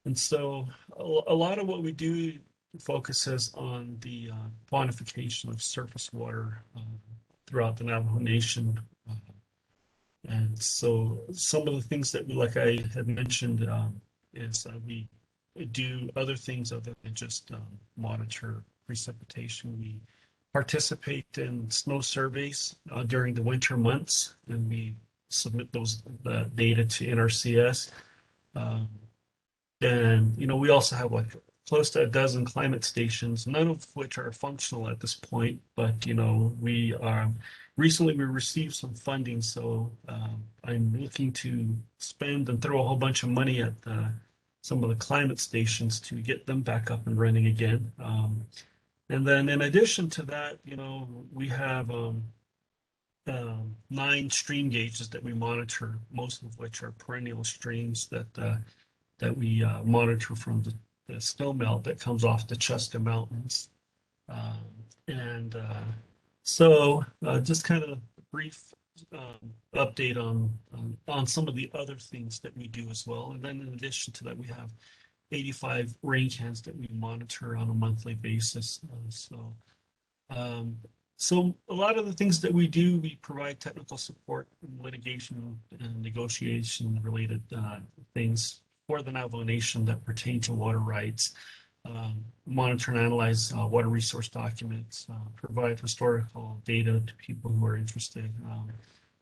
And so a lot of what we do focuses on the quantification of surface water throughout the Navajo Nation. And so some of the things that, like I had mentioned, is we do other things other than just monitor precipitation. We participate in snow surveys during the winter months, and we submit the data to NRCS. And we also have like close to a dozen climate stations, none of which are functional at this point. But we recently received some funding, so I'm looking to spend and throw a whole bunch of money at some of the climate stations to get them back up and running again. And then in addition to that, we have 9 stream gauges that we monitor, most of which are perennial streams that we monitor from the snow melt that comes off the Chuska Mountains. So just kind of a brief update on some of the other things that we do as well. And then in addition to that, we have 85 rain cans that we monitor on a monthly basis. So a lot of the things that we do, we provide technical support, litigation and negotiation related things for the Navajo Nation that pertain to water rights, monitor and analyze water resource documents, provide historical data to people who are interested.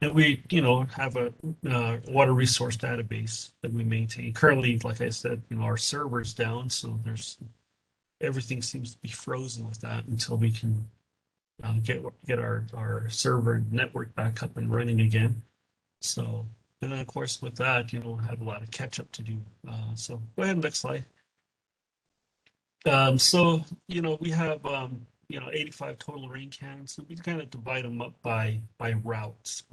And we, have a water resource database that we maintain. Currently, like I said, our server's down, so everything seems to be frozen with that until we can get our server network back up and running again. So, and then of course with that, have a lot of catch up to do. So go ahead, next slide. So, we have, 85 total rain cannons. So we kind of divide them up by routes.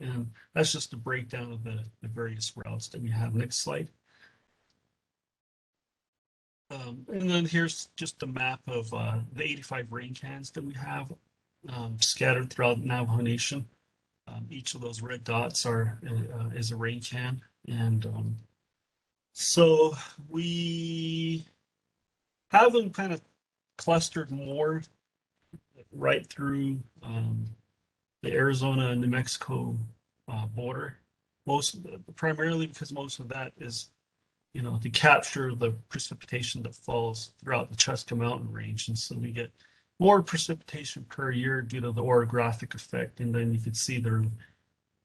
And that's just a breakdown of the various routes that we have. Next slide. And then here's just a map of the 85 rain cans that we have scattered throughout Navajo Nation. Each of those red dots is a rain can. And so we have them kind of clustered more right through the Arizona and New Mexico border. Primarily because most of that is, to capture the precipitation that falls throughout the Cheska Mountain range. And so we get more precipitation per year due to the orographic effect. And then you can see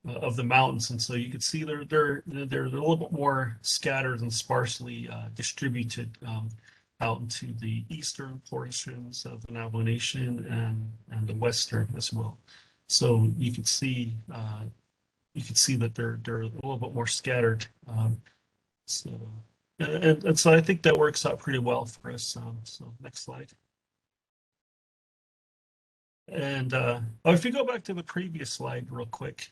of the mountains. And so you can see they're a little bit more scattered and sparsely distributed out into the eastern portions of the Navajo Nation and the western as well. So you can see that they're a little bit more scattered. So I think that works out pretty well for us. So next slide. And if you go back to the previous slide real quick,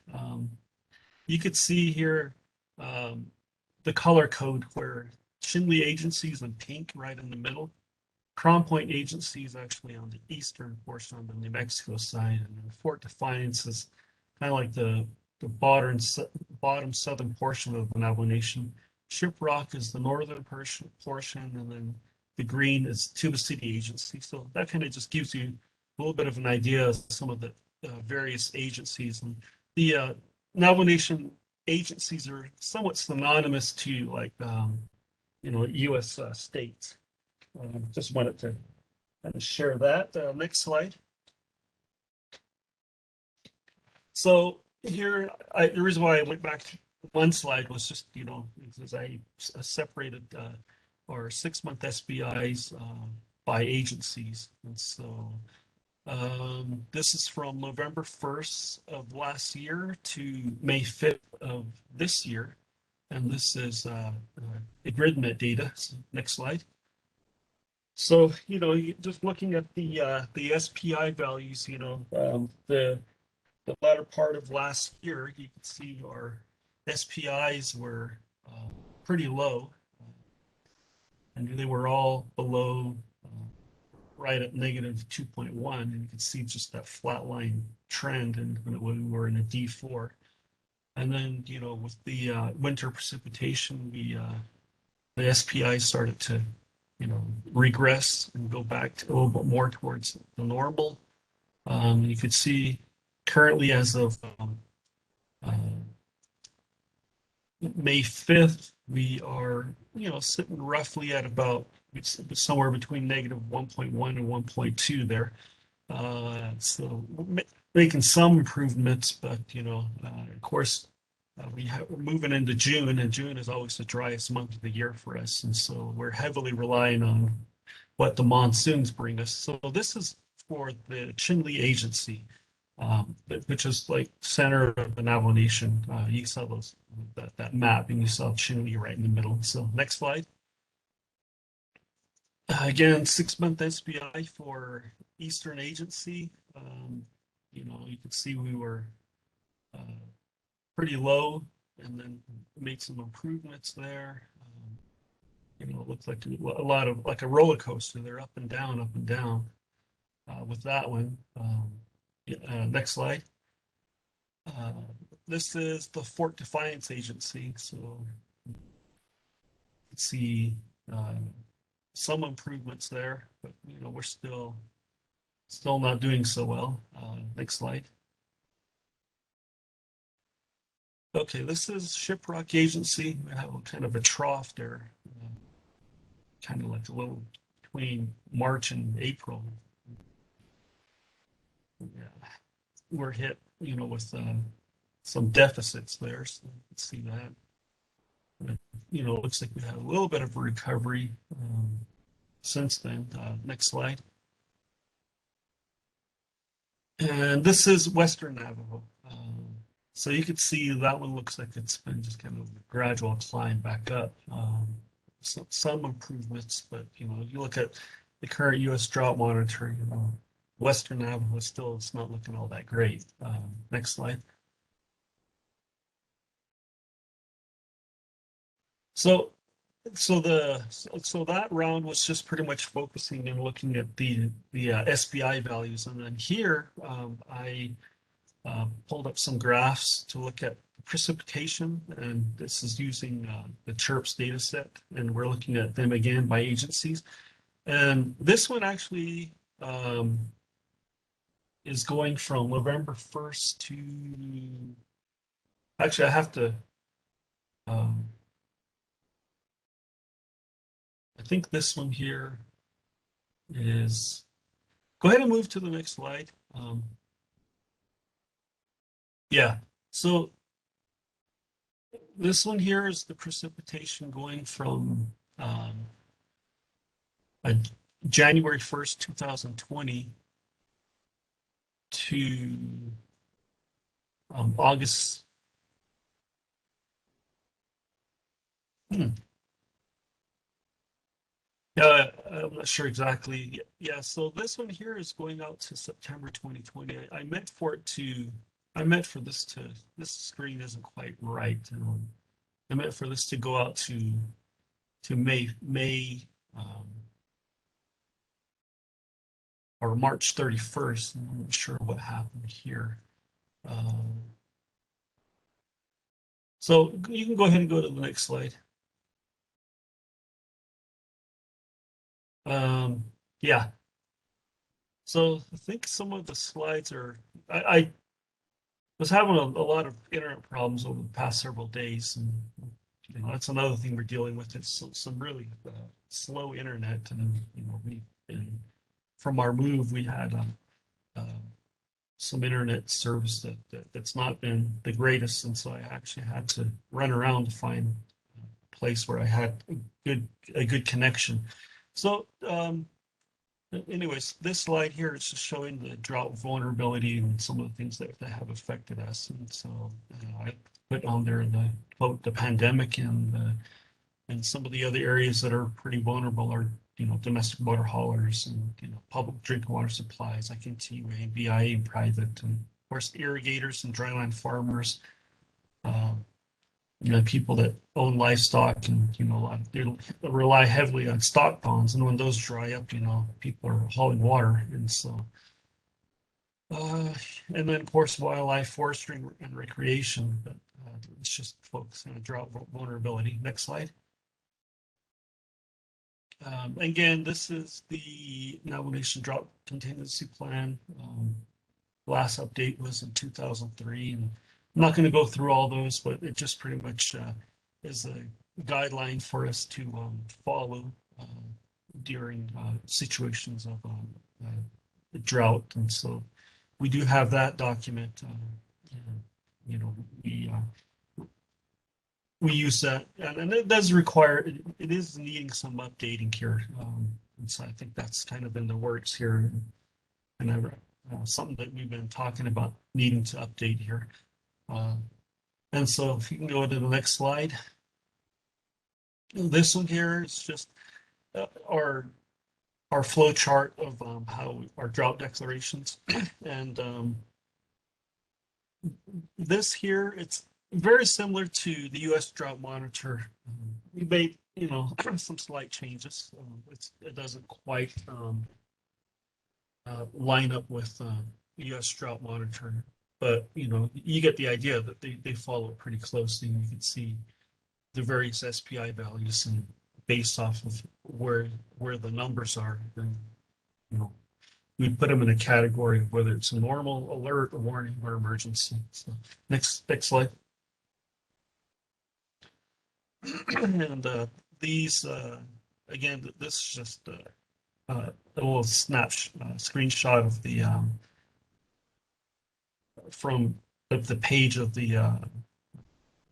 you could see here the color code where Chinle Agency is in pink right in the middle. Crown Point Agency is actually on the eastern portion of the New Mexico side, and then Fort Defiance is kind of like the bottom southern portion of the Navajo Nation. Shiprock is the northern portion, and then the green is Tuba City Agency. So that kind of just gives you a little bit of an idea of some of the various agencies. And the Navajo Nation agencies are somewhat synonymous to like U.S. States. Just wanted to kind of share that. Next slide. So here, the reason why I went back to one slide was just, because I separated our 6-month SBIs by agencies. And so this is from November 1st of last year to May 5th of this year. And this is GridNet data. So next slide. So, just looking at the SPI values, the latter part of last year, you can see our SPIs were pretty low, and they were all below, right at negative 2.1, and you can see just that flat line trend, and when we were in a D4. And then, with the winter precipitation, the SPI started to regress and go back to a little bit more towards the normal. You could see currently as of May 5th, we are, sitting roughly at about somewhere between negative 1.1 and 1.2 there. So making some improvements, but, of course, we're moving into June, and June is always the driest month of the year for us. And so we're heavily relying on what the monsoons bring us. So this is for the Chinle Agency, which is like center of the Navajo Nation. You saw that map, and you saw Chinle right in the middle. So next slide. Again, 6-month SBI for Eastern Agency. You can see we were pretty low, and then made some improvements there. It looks like a lot of like a roller coaster. They're up and down with that one. Next slide. This is the Fort Defiance Agency. So you can see some improvements there, but we're still not doing so well. Next slide. Okay, this is Shiprock Agency. We have kind of a trough there, kind of like a little between March and April. Yeah. We're hit, with some deficits there. So you can see that. You know, it looks like we had a little bit of a recovery since then. Next slide. And this is Western Navajo. So you can see that one looks like it's been just kind of a gradual climb back up. Some improvements, but you know, you look at the current U.S. drought monitor, you know, Western Navajo still is not looking all that great. Next slide. So that round was just pretty much focusing and looking at the SPI values, and then here I pulled up some graphs to look at precipitation, and this is using the CHIRPS data set, and we're looking at them again by agencies. And this one actually is going from November 1st to, actually I have to, I think this one here is, go ahead and move to the next slide. Yeah, so this one here is the precipitation going from January 1st, 2020 to August. Yeah, I'm not sure exactly. Yeah, so this one here is going out to September 2020. I meant for this to, this screen isn't quite right. I meant for this to go out to May or March 31st. I'm not sure what happened here. So you can go ahead and go to the next slide. Yeah. So I think some of the slides are, I was having a lot of internet problems over the past several days, and you know, that's another thing we're dealing with. It's some really slow internet, and you know, from our move, we had some internet service that's not been the greatest, and so I actually had to run around to find a place where I had a good connection. So anyways, this slide here is just showing the drought vulnerability and some of the things that have affected us. And so I put on there the pandemic and some of the other areas that are pretty vulnerable are, you know, domestic water haulers and, you know, public drinking water supplies like NTUA, BIA, and private, and of course irrigators and dryland farmers. You know, people that own livestock and, you know, they rely heavily on stock ponds, and when those dry up, you know, people are hauling water. And so, and then of course, wildlife, forestry, and recreation, but let's just focus on drought vulnerability. Next slide. Again, this is the Navajo Nation Drought Contingency Plan. Last update was in 2003, and I'm not going to go through all those, but it just pretty much is a guideline for us to follow during situations of drought. And so we do have that document. You know, we use that, and it does require, it is needing some updating here. And so I think that's kind of in the works here, and something that we've been talking about needing to update here. And so if you can go to the next slide. This one here is just our flow chart of how our drought declarations. And this here, it's very similar to the U.S. Drought Monitor. We made, you know, some slight changes. It doesn't quite line up with the U.S. Drought Monitor, but you know, you get the idea that they follow pretty closely. And you can see the various SPI values, and based off of where the numbers are, then you know, we put them in a category of whether it's a normal, alert, warning, or emergency. So next slide. And these again, this is just a little screenshot of the from the page of the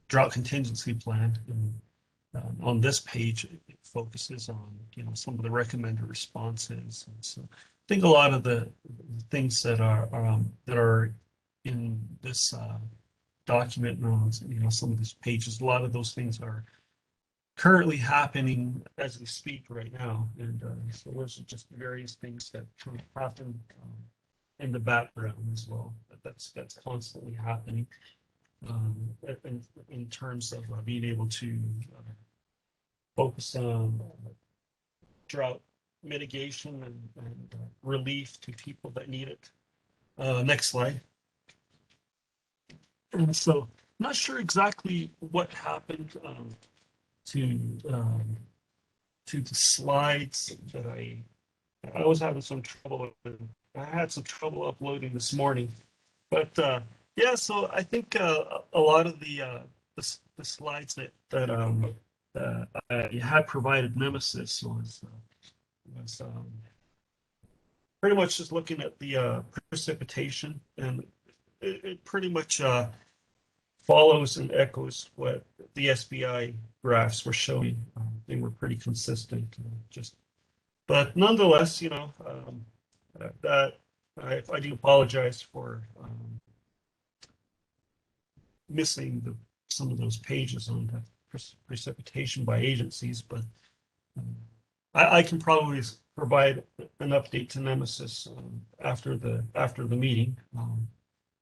drought contingency plan. And, on this page, it focuses on, some of the recommended responses. And so I think a lot of the things that are in this document, some of these pages, a lot of those things are currently happening as we speak right now. And so those are just various things that kind of happen in the background as well. That's constantly happening in terms of being able to focus on drought mitigation and relief to people that need it. Next slide. And so, not sure exactly what happened to the slides that I was having some trouble with. I had some trouble uploading this morning, but yeah. So I think a lot of the slides that I had provided Nemesis was pretty much just looking at the precipitation, and it pretty much follows and echoes what the SBI graphs were showing. They were pretty consistent. But nonetheless, that I do apologize for missing some of those pages on the precipitation by agencies, but I can probably provide an update to Nemesis after the meeting.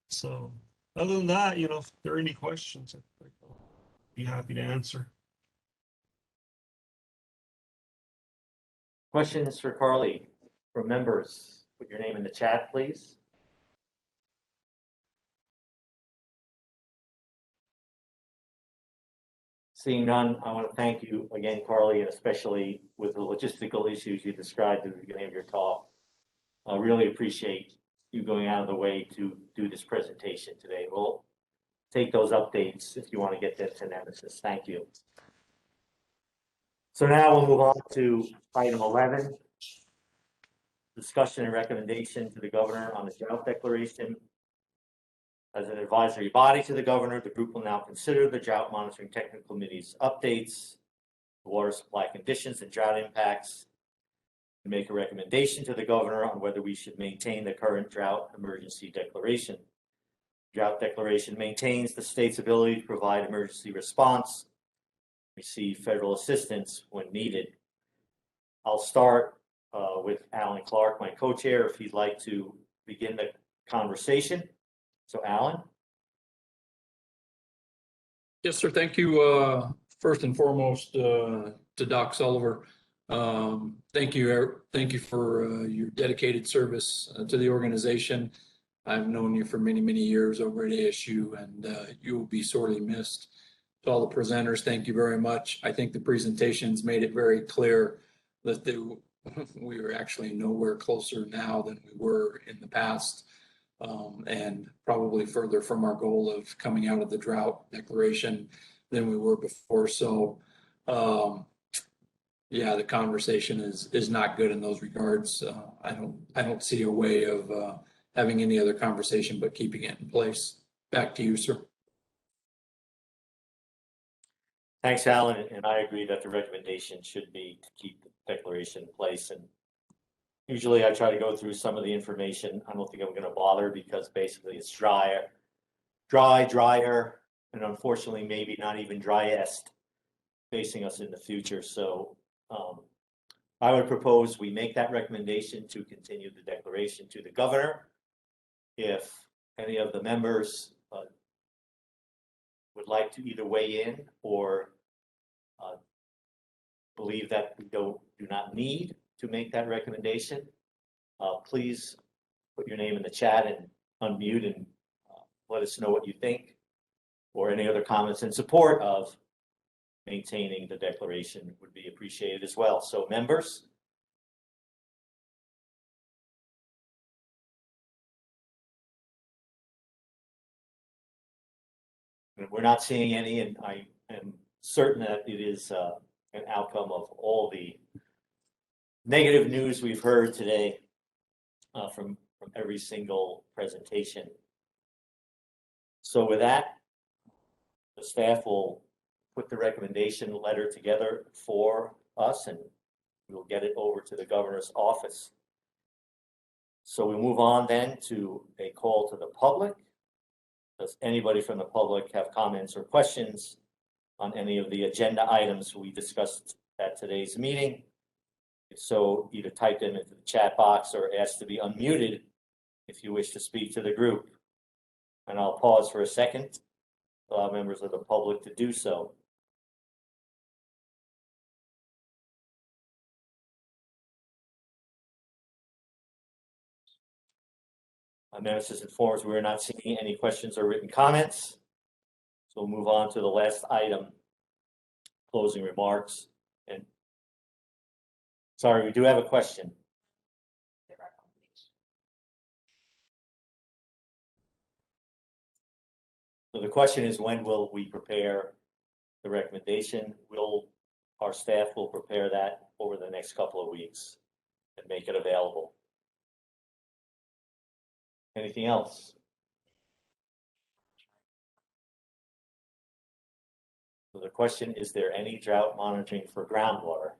So other than that, if there are any questions, I'd be happy to answer. Questions for Carly from members? Put your name in the chat, please. Seeing none, I want to thank you again, Carly, and especially with the logistical issues you described at the beginning of your talk. I really appreciate you going out of the way to do this presentation today. We'll take those updates if you want to get them to Nemesis. Thank you. So now we'll move on to item 11, discussion and recommendation to the governor on the drought declaration. As an advisory body to the governor, the group will now consider the Drought Monitoring Technical Committee's updates, the water supply conditions and drought impacts, and make a recommendation to the governor on whether we should maintain the current drought emergency declaration. Drought declaration maintains the state's ability to provide emergency response, receive federal assistance when needed. I'll start with Alan Clark, my co-chair, if he'd like to begin the conversation. So Alan. Yes, sir. Thank you. First and foremost, to Doc Sullivan. Thank you for your dedicated service to the organization. I've known you for many, many years over at ASU, and you will be sorely missed. To all the presenters, thank you very much. I think the presentations made it very clear that we are actually nowhere closer now than we were in the past. And probably further from our goal of coming out of the drought declaration than we were before. So, yeah, the conversation is not good in those regards. I don't see a way of having any other conversation but keeping it in place. Back to you, sir. Thanks, Alan, and I agree that the recommendation should be to keep the declaration in place. And usually I try to go through some of the information. I don't think I'm going to bother because basically it's drier, and unfortunately maybe not even driest facing us in the future. So I would propose we make that recommendation to continue the declaration to the governor. If any of the members would like to either weigh in or believe that we do not need to make that recommendation, please put your name in the chat and unmute and let us know what you think, or any other comments in support of maintaining the declaration would be appreciated as well. So members. We're not seeing any, and I am certain that it is an outcome of all the negative news we've heard today from every single presentation. So with that, the staff will put the recommendation letter together for us and we'll get it over to the governor's office. So we move on then to a call to the public. Does anybody from the public have comments or questions on any of the agenda items we discussed at today's meeting? If so, either type them into the chat box or ask to be unmuted if you wish to speak to the group. And I'll pause for a second to allow members of the public to do so. Nemesis informs we are not seeing any questions or written comments. So we'll move on to the last item, closing remarks. And sorry, we do have a question. So the question is, when will we prepare the recommendation? Our staff will prepare that over the next couple of weeks and make it available. Anything else? So the question, is there any drought monitoring for groundwater?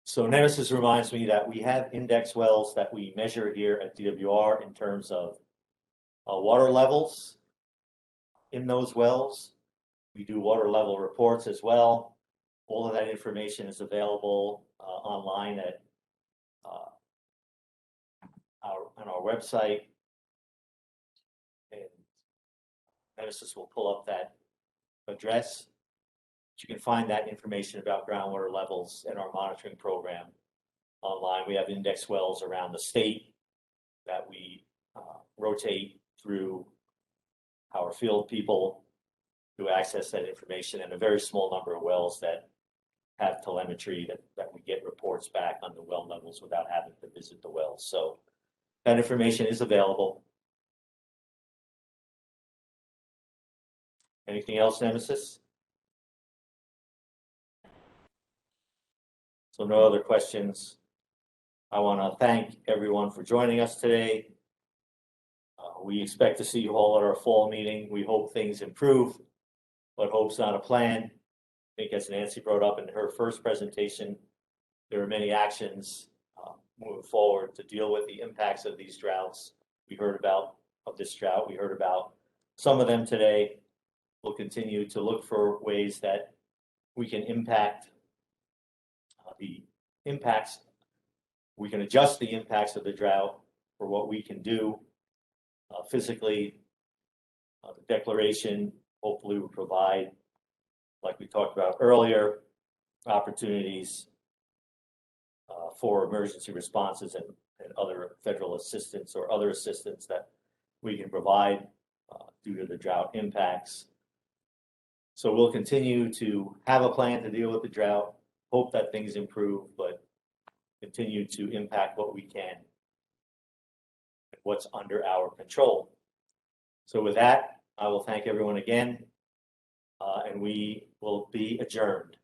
So Nemesis reminds me that we have index wells that we measure here at DWR in terms of water levels in those wells. We do water level reports as well. All of that information is available online at on our website. And Nemesis will pull up that address. You can find that information about groundwater levels in our monitoring program online. We have index wells around the state that we rotate through our field people to access that information, and a very small number of wells that have telemetry that we get reports back on the well levels without having to visit the wells. So that information is available. Anything else, Nemesis? So no other questions. I want to thank everyone for joining us today. We expect to see you all at our fall meeting. We hope things improve, but hope's not a plan. I think as Nancy brought up in her first presentation, there are many actions moving forward to deal with the impacts of these droughts. We heard about this drought. We heard about some of them today. We'll continue to look for ways that we can impact the impacts. We can adjust the impacts of the drought for what we can do physically. The declaration hopefully will provide, like we talked about earlier, opportunities for emergency responses and other federal assistance or other assistance that we can provide due to the drought impacts. So we'll continue to have a plan to deal with the drought, hope that things improve, but continue to impact what we can and what's under our control. So with that, I will thank everyone again, and we will be adjourned.